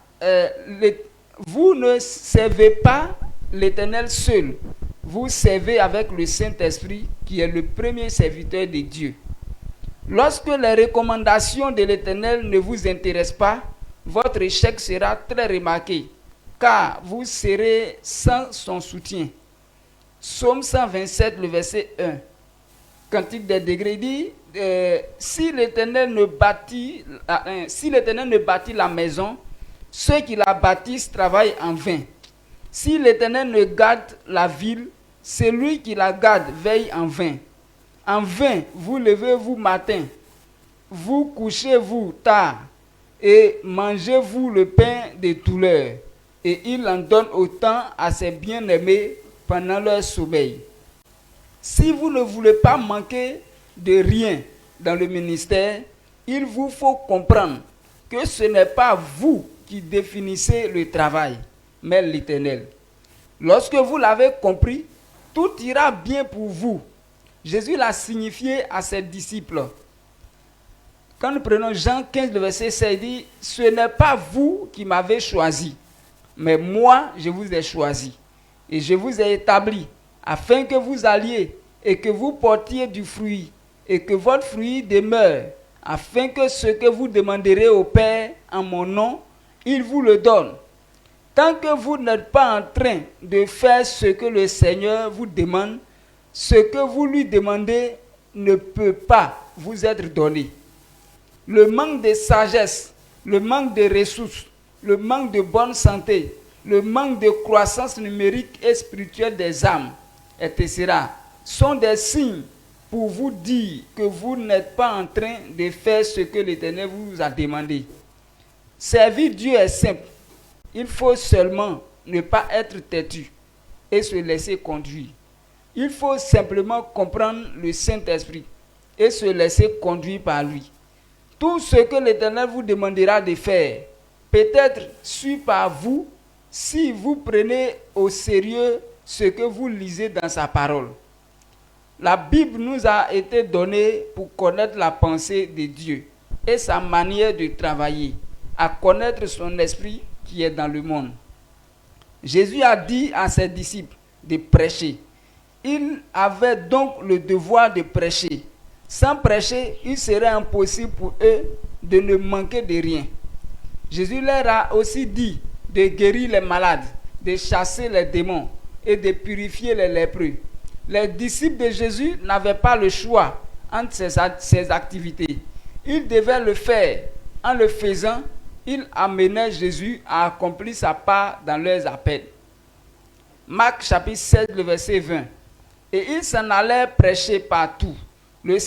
l'Éternel seul, vous servez avec le Saint-Esprit qui est le premier serviteur de Dieu. Lorsque les recommandations de l'Éternel ne vous intéressent pas, votre échec sera très remarqué, car vous serez sans son soutien. Psaume 127, le verset 1. Cantique des degrés dit, si l'Éternel ne bâtit la maison, ceux qui la bâtissent travaillent en vain. Si l'Éternel ne garde la ville, celui qui la garde veille en vain. En vain, vous levez-vous matin, vous couchez-vous tard, et mangez-vous le pain de douleur, et il en donne autant à ses bien-aimés pendant leur sommeil. Si vous ne voulez pas manquer de rien dans le ministère, il vous faut comprendre que ce n'est pas vous qui définissez le travail, mais l'Éternel. Lorsque vous l'avez compris, tout ira bien pour vous. Jésus l'a signifié à ses disciples. Quand nous prenons Jean 15, le verset 16, il dit, « Ce n'est pas vous qui m'avez choisi, mais moi, je vous ai choisi. Et je vous ai établi, afin que vous alliez et que vous portiez du fruit, et que votre fruit demeure, afin que ce que vous demanderez au Père en mon nom, il vous le donne. Tant que vous n'êtes pas en train de faire ce que le Seigneur vous demande, ce que vous lui demandez ne peut pas vous être donné. Le manque de sagesse, le manque de ressources, le manque de bonne santé, le manque de croissance numérique et spirituelle des âmes, etc., sont des signes pour vous dire que vous n'êtes pas en train de faire ce que l'Éternel vous a demandé. Servir Dieu est simple. Il faut seulement ne pas être têtu et se laisser conduire. Il faut simplement comprendre le Saint-Esprit et se laisser conduire par lui. Tout ce que l'Éternel vous demandera de faire peut-être suit par vous si vous prenez au sérieux ce que vous lisez dans sa parole. La Bible nous a été donnée pour connaître la pensée de Dieu et sa manière de travailler, à connaître son esprit qui est dans le monde. Jésus a dit à ses disciples de prêcher. Il avait donc le devoir de prêcher. Sans prêcher, il serait impossible pour eux de ne manquer de rien. Jésus leur a aussi dit de guérir les malades, de chasser les démons et de purifier les lépreux. Les disciples de Jésus n'avaient pas le choix entre ces activités. Ils devaient le faire. En le faisant, ils amenaient Jésus à accomplir sa part dans leurs appels. Marc chapitre 16, le verset 20. Et ils s'en allaient prêcher partout. Le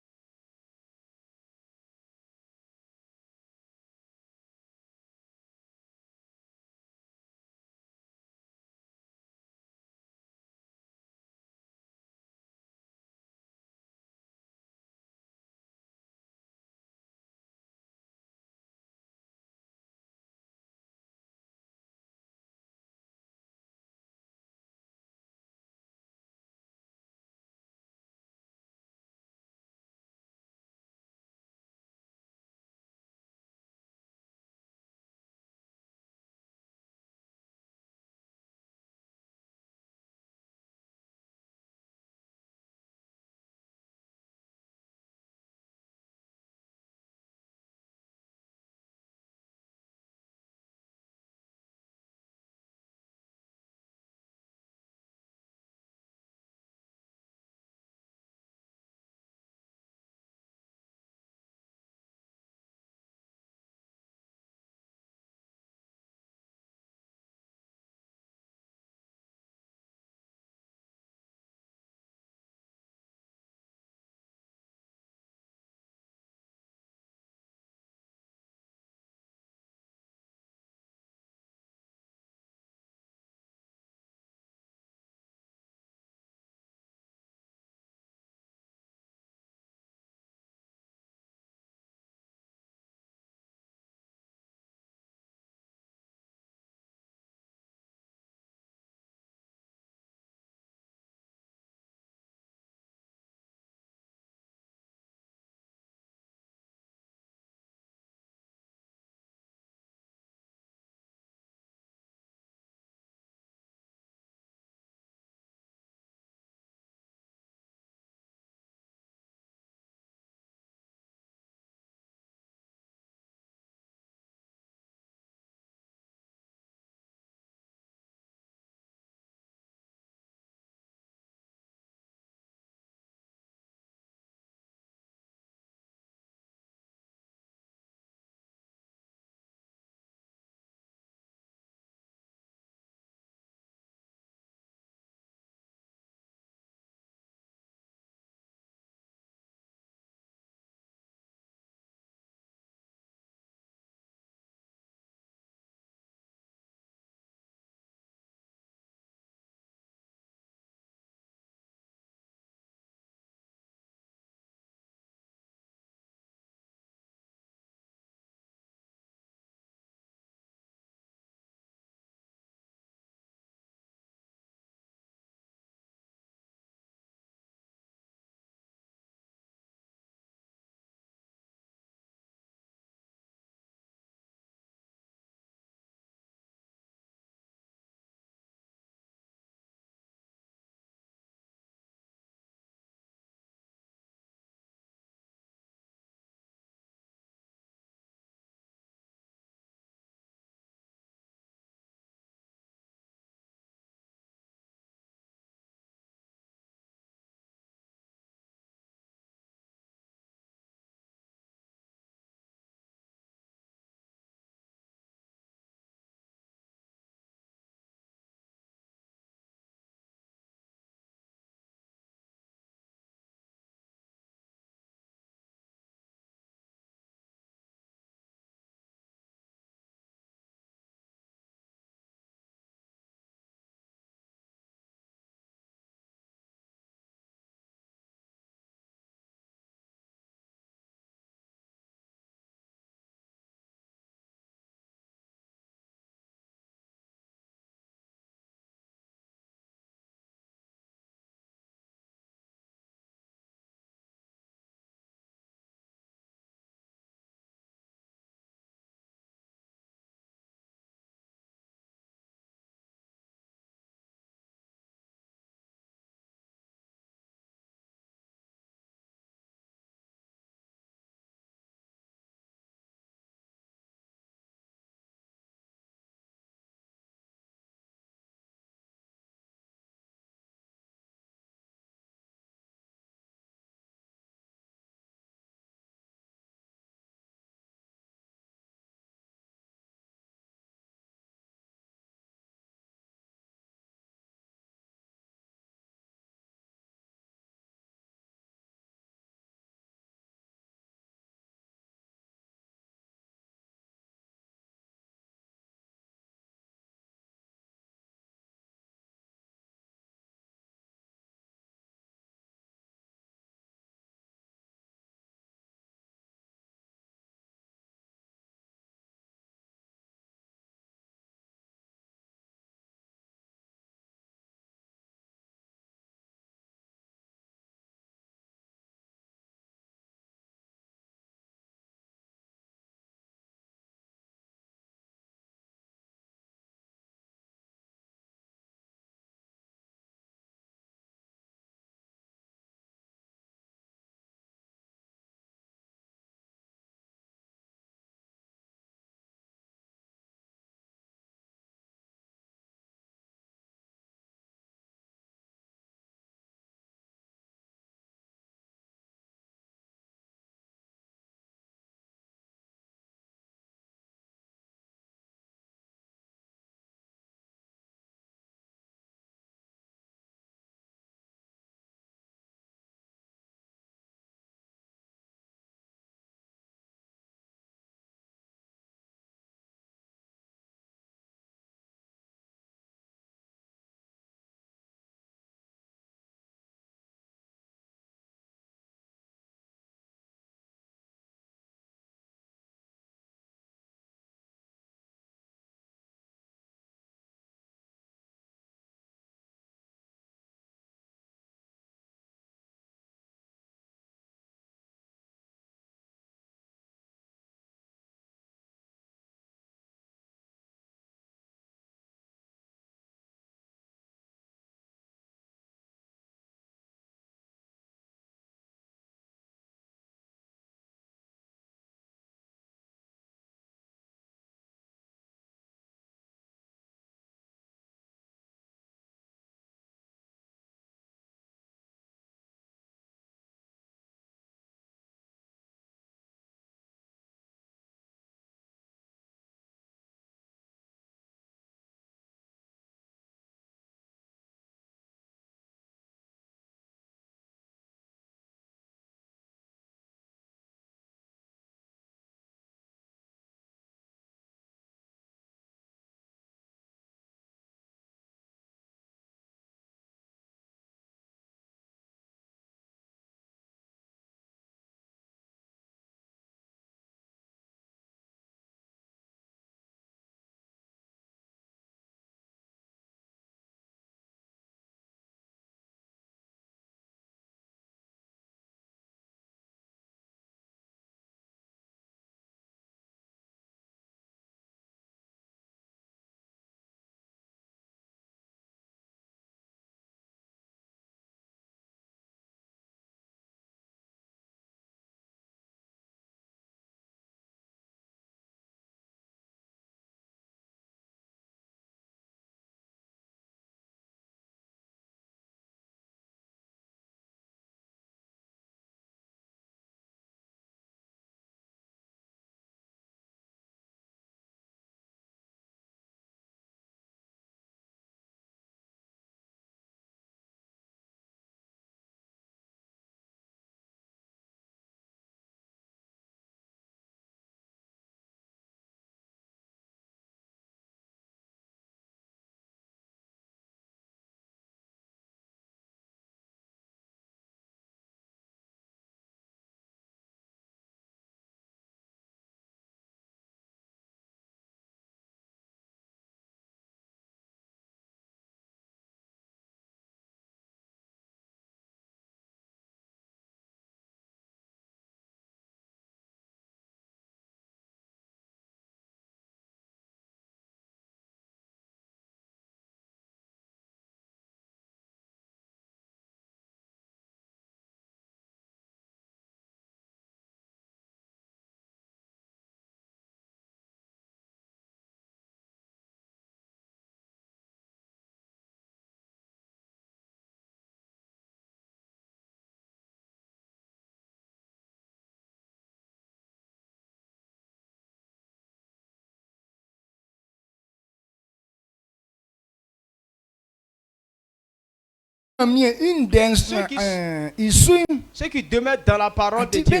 Ceux qui demeurent dans la parole de Dieu.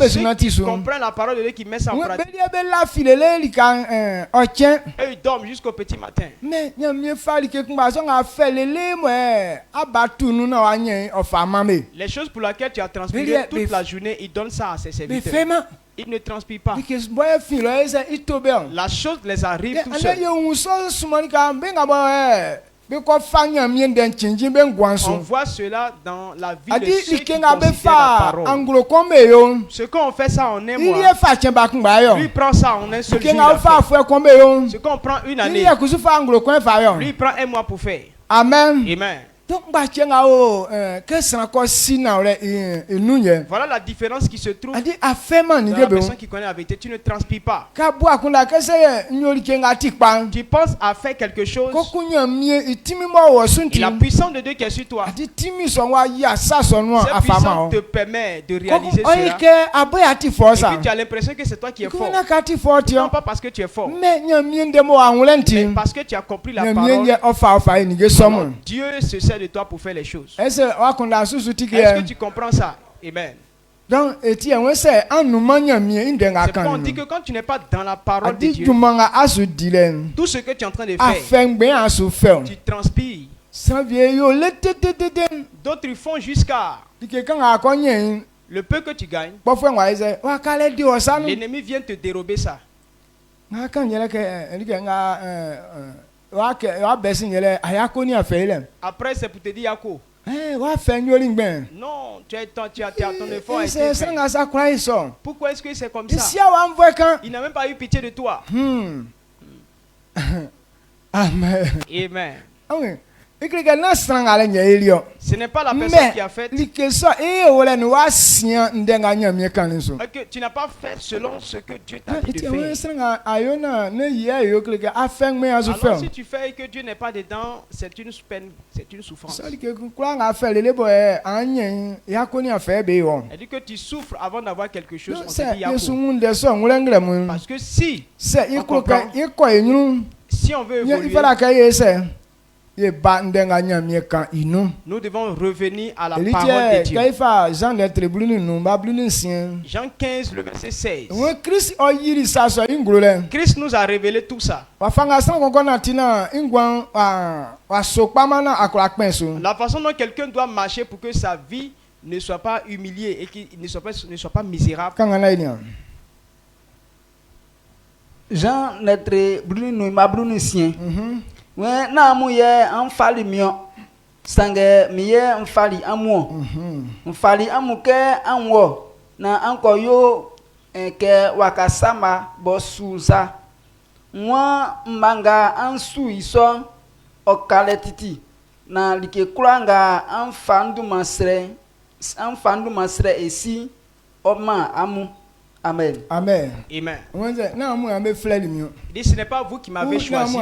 Ceux qui comprennent la parole de Dieu, qui mettent ça en pratique. Et ils dorment jusqu'au petit matin. Les choses pour lesquelles tu as transpiré toute la journée, ils donnent ça à ses serviteurs. Ils ne transpirent pas. La chose les arrive tout seul. On voit cela dans la vie de ceux qui considèrent la parole. Ce qu'on fait ça en un mois, lui prend ça en un seul jour. Ce qu'on prend une année, lui prend un mois pour faire. Amen. Amen. Voilà la différence qui se trouve dans la personne qui connaît la vérité. Tu ne transpires pas. Tu penses à faire quelque chose. Et la puissance de Dieu qui est sur toi, cette puissance te permet de réaliser cela. Et puis tu as l'impression que c'est toi qui es fort. Non pas parce que tu es fort, mais parce que tu as compris la parole. Alors, Dieu se sert de toi pour faire les choses. Est-ce que tu comprends ça? Amen. Donc, c'est on dit que quand tu n'es pas dans la parole de Dieu, tout ce que tu es en train de faire, tu transpires. D'autres ils font jusqu'à le peu que tu gagnes. L'ennemi vient te dérober ça. Après, c'est pour te dire Yako. Non, tu as ton effort a été fait. Pourquoi est-ce que c'est comme ça? Il n'a même pas eu pitié de toi. Amen. Amen. Ce n'est pas la personne qui a fait. Que tu n'as pas fait selon ce que Dieu t'a dit de faire. Alors si tu fais et que Dieu n'est pas dedans, c'est une peine, c'est une souffrance. Elle dit que tu souffres avant d'avoir quelque chose. On te dit parce que si on veut évoluer, nous devons revenir à la parole de Dieu. Jean 15, le verset 16. Christ nous a révélé tout ça. La façon dont quelqu'un doit marcher pour que sa vie ne soit pas humiliée et qu'il ne soit pas misérable. Jean notre Bruno ma Bruno sien. Ouais, na muye amfali mio sange miye amfali amu amfali amuke anwo na ankoyo ke wakasama bosuza nwa mbanga ansu iso okaletiti na like kuranga amfandu masre esi oma amu. Amen. Amen. Amen. Ce n'est pas vous qui m'avez choisi.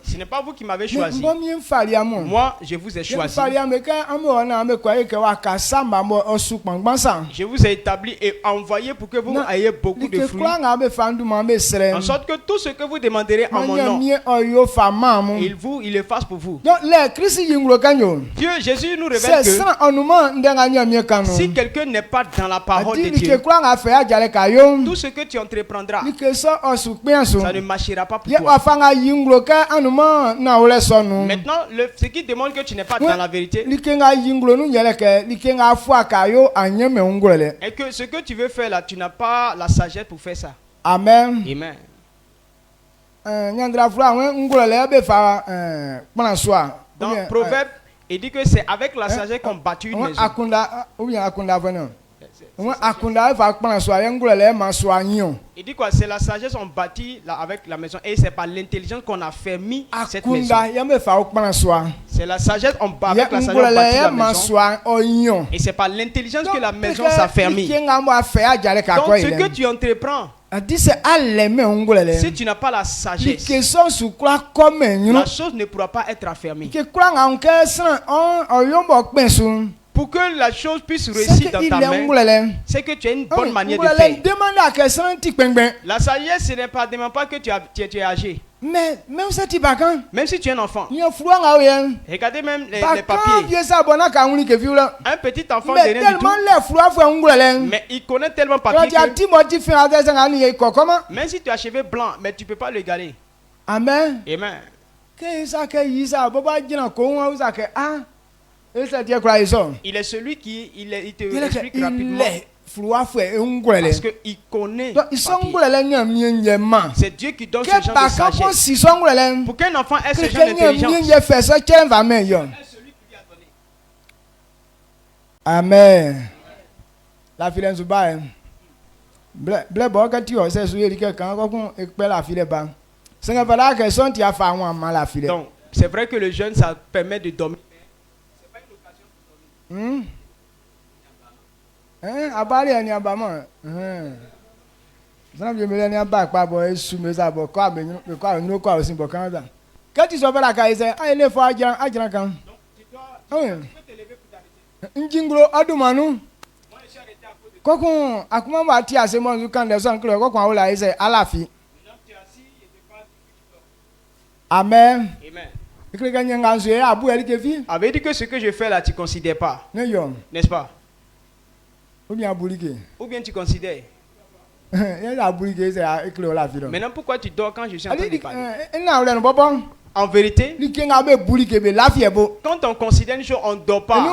Ce n'est pas vous qui m'avez choisi. Moi, je vous ai choisi. Je vous ai établi et envoyé pour que vous ayez beaucoup de fruits. En sorte que tout ce que vous demanderez en mon nom, il le fasse pour vous. Dieu, Jésus nous révèle que si quelqu'un n'est pas dans la parole de Dieu, tout ce que tu entreprendras, ça ne marchera pas pour toi. Maintenant, ce qui demande que tu n'es pas dans la vérité, et que ce que tu veux faire là, tu n'as pas la sagesse pour faire ça. Amen. Amen. Dans Proverbe, il dit que c'est avec la sagesse qu'on bâtit une maison. Il dit quoi? C'est la sagesse on bâtit avec la maison et c'est par l'intelligence qu'on a fermé cette maison. C'est la sagesse avec la sagesse on bâtit la maison et c'est par l'intelligence que la maison s'est fermée. Donc ce que tu entreprends, si tu n'as pas la sagesse, la chose ne pourra pas être affermie. Pour que la chose puisse réussir dans ta main, c'est que tu as une bonne manière de faire. La sagesse, ce n'est pas, demande pas que tu es âgé. Mais même si tu es un enfant, regardez même les papiers. Un petit enfant de rien du tout, mais il connaît tellement papier que même si tu as cheveux blancs, mais tu ne peux pas le égaler. Amen. Amen. Il est celui qui il te explique rapidement. Parce qu'il connaît. C'est Dieu qui donne ce genre de sagesse. Pour qu'un enfant ait ce genre d'intelligence, amen. La fille est bas. Blé bon quand tu as c'est sur les quand on expert la fille bas. C'est pas là que son tu as fait un mal la fille. Donc c'est vrai que le jeûne ça permet de dormir. C'est pas une occasion pour dormir. Abali ani abama. Ça veut dire ni abak pa boy soume ça bo quoi me quoi no quoi aussi bo kan ça. Quand tu sauves la caisse, ah il faut agir kan. Donc tu dois te lever pour t'arrêter. Njingro adumanu. Kokon akuma ba ti ase mo kan le son klo kokon awla ise alafi. Amen. Amen. Avait dit que ce que je fais là, tu ne considères pas. N'est-ce pas? Ou bien tu considères. Maintenant, pourquoi tu dors quand je suis en train de parler? En vérité, quand on considère une chose, on ne dort pas.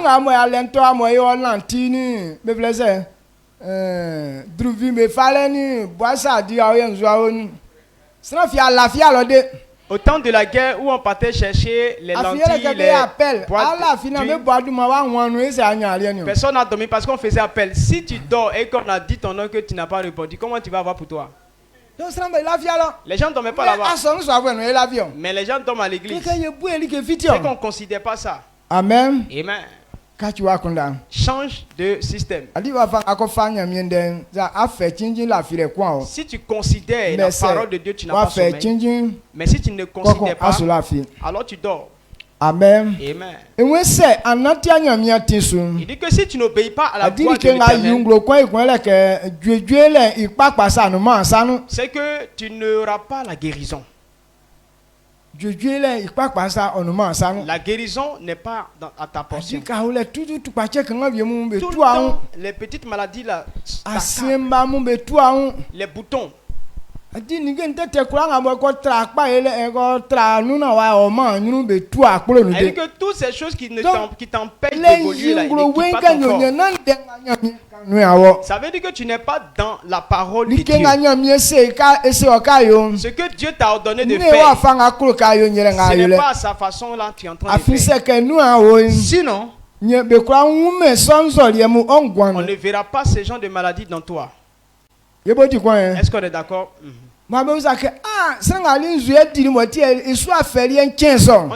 Au temps de la guerre où on partait chercher les lentilles, personne n'a dormi parce qu'on faisait appel. Si tu dors et qu'on a dit ton nom que tu n'as pas répondu, comment tu vas avoir pour toi? Les gens ne dormaient pas là-bas. Mais les gens dorment à l'église. C'est qu'on ne considère pas ça. Amen. Amen. Change de système. Si tu considères la parole de Dieu, tu n'as pas sommeil. Mais si tu ne considères pas, alors tu dors. Amen. Amen. Il dit que si tu n'obéis pas à la voix de l'Éternel, c'est que tu n'auras pas la guérison. La guérison n'est pas à ta portion. Tout le temps, les petites maladies là, les boutons. C'est-à-dire que toutes ces choses qui t'empêchent d'évoluer là, ça veut dire que tu n'es pas dans la parole de Dieu. Ce que Dieu t'a ordonné de faire, ce n'est pas à sa façon là tu es en train de faire. Sinon, on ne verra pas ce genre de maladie dans toi. Est-ce qu'on est d'accord? On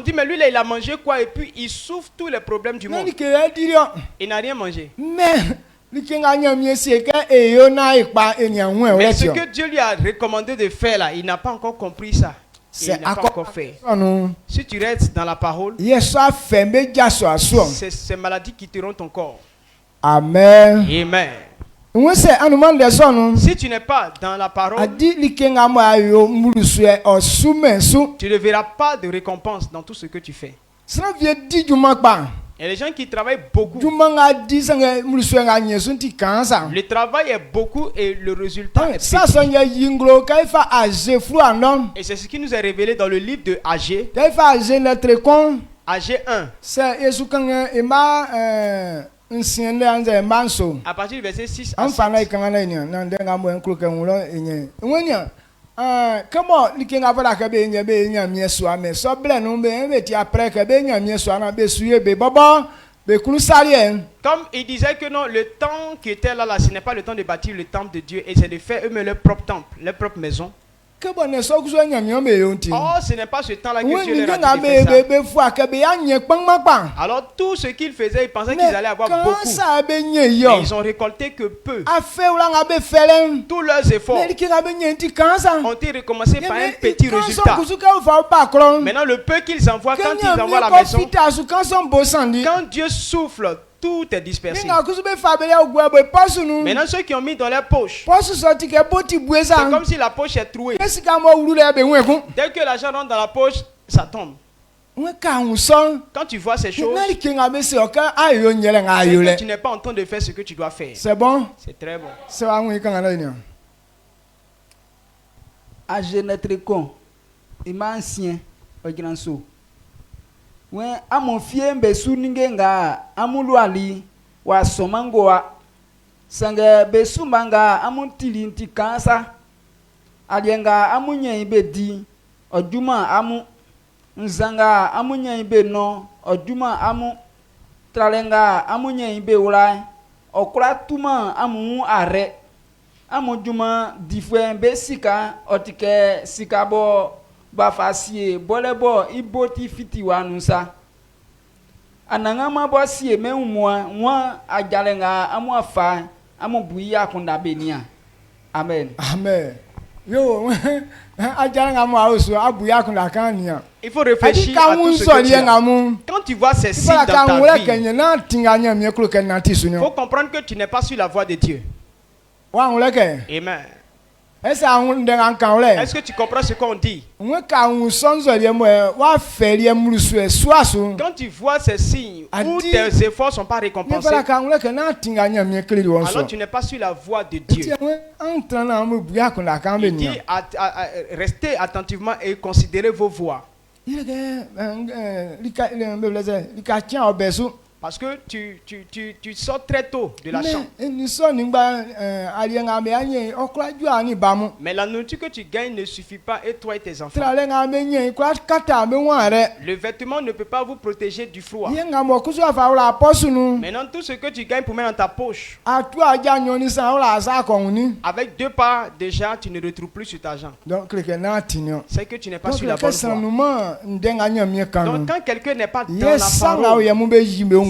dit mais lui là, il a mangé quoi et puis il souffre tous les problèmes du monde. Il n'a rien mangé. Mais ce que Dieu lui a recommandé de faire là, il n'a pas encore compris ça. Il n'a pas encore fait. Si tu restes dans la parole, c'est ces maladies qui tireront ton corps. Amen. Amen. Si tu n'es pas dans la parole, tu ne verras pas de récompense dans tout ce que tu fais. Et les gens qui travaillent beaucoup, le travail est beaucoup et le résultat est petit. Et c'est ce qui nous est révélé dans le livre de Agé. Agé 1. À partir du verset 6 à 7. Comme il disait que non, le temps qui était là, ce n'est pas le temps de bâtir le temple de Dieu, et c'est de faire eux-mêmes leur propre temple, leur propre maison. Oh, ce n'est pas ce temps-là que Dieu leur a dit de faire ça. Alors tout ce qu'ils faisaient, ils pensaient qu'ils allaient avoir beaucoup. Mais ils ont récolté que peu. Tous leurs efforts ont été recommencés par un petit résultat. Maintenant, le peu qu'ils envoient, quand ils envoient la maison, quand Dieu souffle, tout est dispersé. Maintenant, ceux qui ont mis dans leur poche, c'est comme si la poche est trouée. Dès que l'argent rentre dans la poche, ça tombe. Quand tu vois ces choses, c'est que tu n'es pas en train de faire ce que tu dois faire. C'est bon? C'est très bon. À Genetrecon, il m'a ancien au grand saut. Ouais, à mon fier, besu ningenga, amulu ali, wa somangoa, sanga besu manga, amuntilinti kansa, alienga amunye ibedi, ojuma amu, nzanga amunye ibe no, ojuma amu, tralenga amunye ibe ulai, okura tuma amu are, amujuma difwe besika, otike sikabo, bafasie bolebo iboti fiti wanusa anangama bosie meumwa nwa ajalenga amuafa amubuya kunda benia. Amen. Amen. Yo ajalenga mu auso abuya kunda kania. Il faut réfléchir à tout ce que tu as. Quand tu vois ces signes dans ta vie, il faut comprendre que tu n'es pas sur la voie de Dieu. Amen. Est-ce que tu comprends ce qu'on dit? Quand tu vois ces signes où tes efforts ne sont pas récompensés, alors tu n'es pas sur la voie de Dieu. Il dit restez attentivement et considérez vos voies. Parce que tu sors très tôt de la chambre. Mais la nourriture que tu gagnes ne suffit pas, et toi et tes enfants. Le vêtement ne peut pas vous protéger du froid. Maintenant, tout ce que tu gagnes pour mettre dans ta poche, avec 2 pas déjà, tu ne retrouves plus cet argent. C'est que tu n'es pas sur la bonne voie. Donc quand quelqu'un n'est pas dans la parole,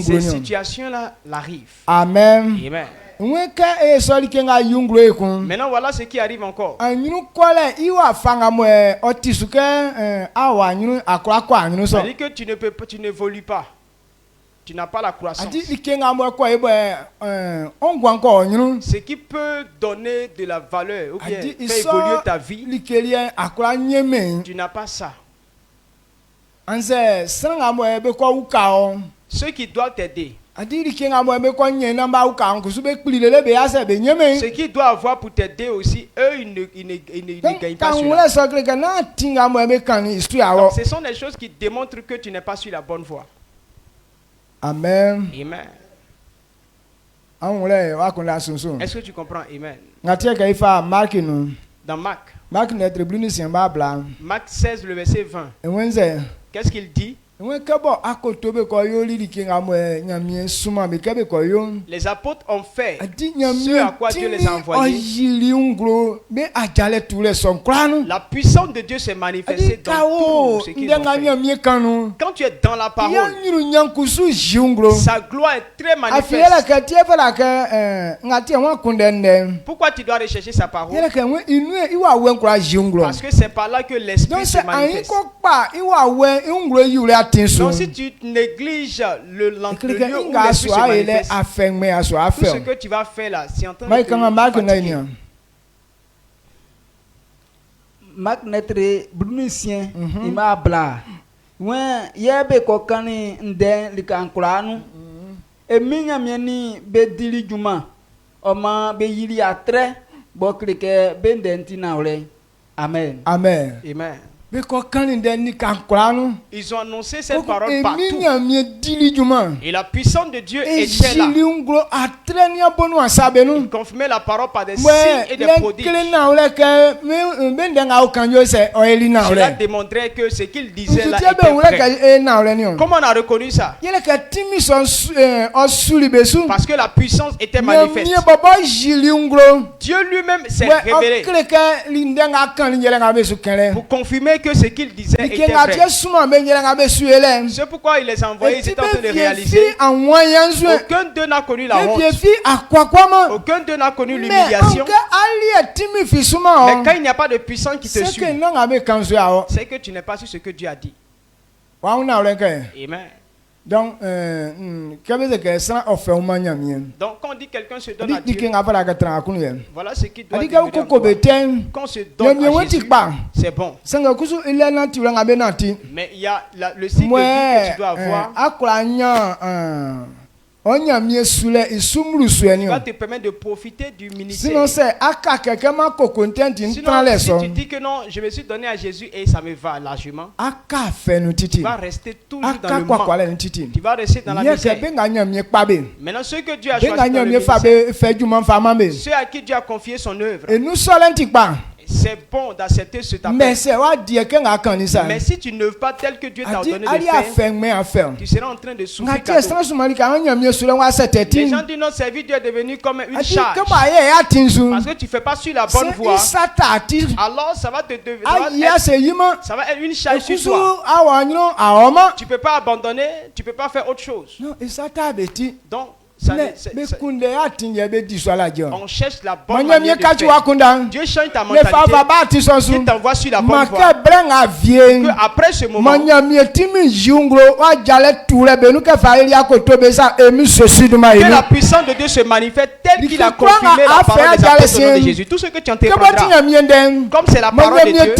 ces situations-là l'arrivent. Amen. Amen. Maintenant, voilà ce qui arrive encore. C'est-à-dire que tu n'évolues pas. Tu n'as pas la croissance. Ce qui peut donner de la valeur ou bien faire évoluer ta vie, tu n'as pas ça. Ceux qui doivent t'aider, ce qui doit avoir pour t'aider aussi, eux, ils ne gagnent pas cela. Donc, ce sont des choses qui démontrent que tu n'es pas sur la bonne voie. Amen. Amen. Est-ce que tu comprends? Amen. Dans Marc 16, le verset 20. Qu'est-ce qu'il dit? Les apôtres ont fait ce à quoi Dieu les a envoyés. La puissance de Dieu s'est manifestée dans tout ce qu'ils ont fait. Quand tu es dans la parole, sa gloire est très manifeste. Pourquoi tu dois rechercher sa parole? Parce que c'est par là que l'esprit se manifeste. Donc si tu négliges le lieu où l'esprit se manifeste, tout ce que tu vas faire là, c'est en train de te fatiguer. Mak netre brunisien ima bla wen yebe kokani nden likankulanu eminya mieni be dili juma oma be yili atre boklike be ndentina ole. Amen. Amen. Amen. Ils ont annoncé cette parole partout. Et la puissance de Dieu était là. Ils confirmaient la parole par des signes et des prodiges. Cela démontrait que ce qu'il disait là était vrai. Comment on a reconnu ça? Parce que la puissance était manifeste. Dieu lui-même s'est révélé pour confirmer que ce qu'il disait était vrai. C'est pourquoi il les a envoyés, ils étaient en train de réaliser. Aucun d'eux n'a connu la honte. Aucun d'eux n'a connu l'humiliation. Mais quand il n'y a pas de puissance qui te suit, c'est que tu n'es pas sur ce que Dieu a dit. Amen. Donc, quand on dit quelqu'un se donne à Dieu, voilà ce qu'il doit dire. Quand on se donne à Jésus, c'est bon. Mais il y a le cycle de vie que tu dois avoir. Il va te permettre de profiter du ministère. Sinon, si tu dis que non, je me suis donné à Jésus et ça me va largement, tu vas rester toujours dans le manque. Tu vas rester dans la misère. Maintenant, ceux que Dieu a choisi dans le ministère, ceux à qui Dieu a confié son œuvre, c'est bon d'accepter ce appel. Mais si tu ne veux pas tel que Dieu t'a ordonné de faire, tu seras en train de souffrir. Les gens disent notre service Dieu est devenu comme une charge. Parce que tu ne fais pas sur la bonne voie. Alors ça va être une charge sur toi. Tu ne peux pas abandonner, tu ne peux pas faire autre chose. Donc, on cherche la bonne manière de faire. Dieu change ta mentalité. Dieu t'envoie sur la bonne voie. Après ce moment, que la puissance de Dieu se manifeste telle qu'il a confirmé la parole des apôtres au nom de Jésus. Tout ce que tu entreprendras, comme c'est la parole de Dieu,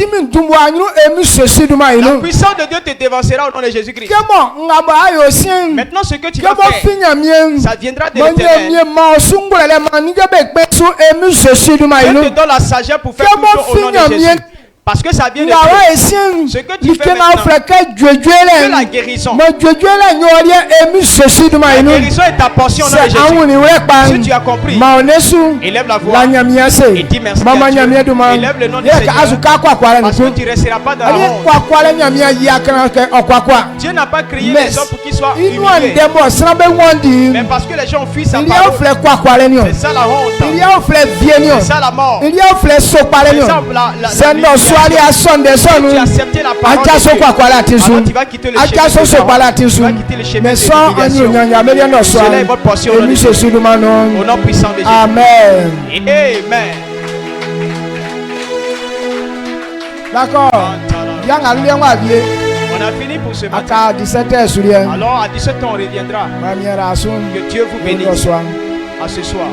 la puissance de Dieu te dévancera au nom de Jésus-Christ. Maintenant, ce que tu vas faire, ça viendra de l'Éternel. Dieu te donne la sagesse pour faire tout au nom de Jésus. Parce que ça vient de Dieu. Ce que tu fais maintenant, c'est la guérison. La guérison est ta portion au nom de Jésus. Si tu as compris, élève la voix et dis merci à Dieu. Élève le nom du Seigneur. Parce que tu ne resteras pas dans la honte. Dieu n'a pas créé les hommes pour qu'ils soient humiliés. Mais parce que les gens fuient sa parole. C'est ça la honte. C'est ça la mort. C'est ça la tu as accepté la parole de Dieu. Alors tu vas quitter le chemin. Mais sans cela est votre portion au nom puissant de Jésus. Amen. Amen. D'accord. On a fini pour ce matin. Alors à 17h on reviendra. Que Dieu vous bénisse. À ce soir.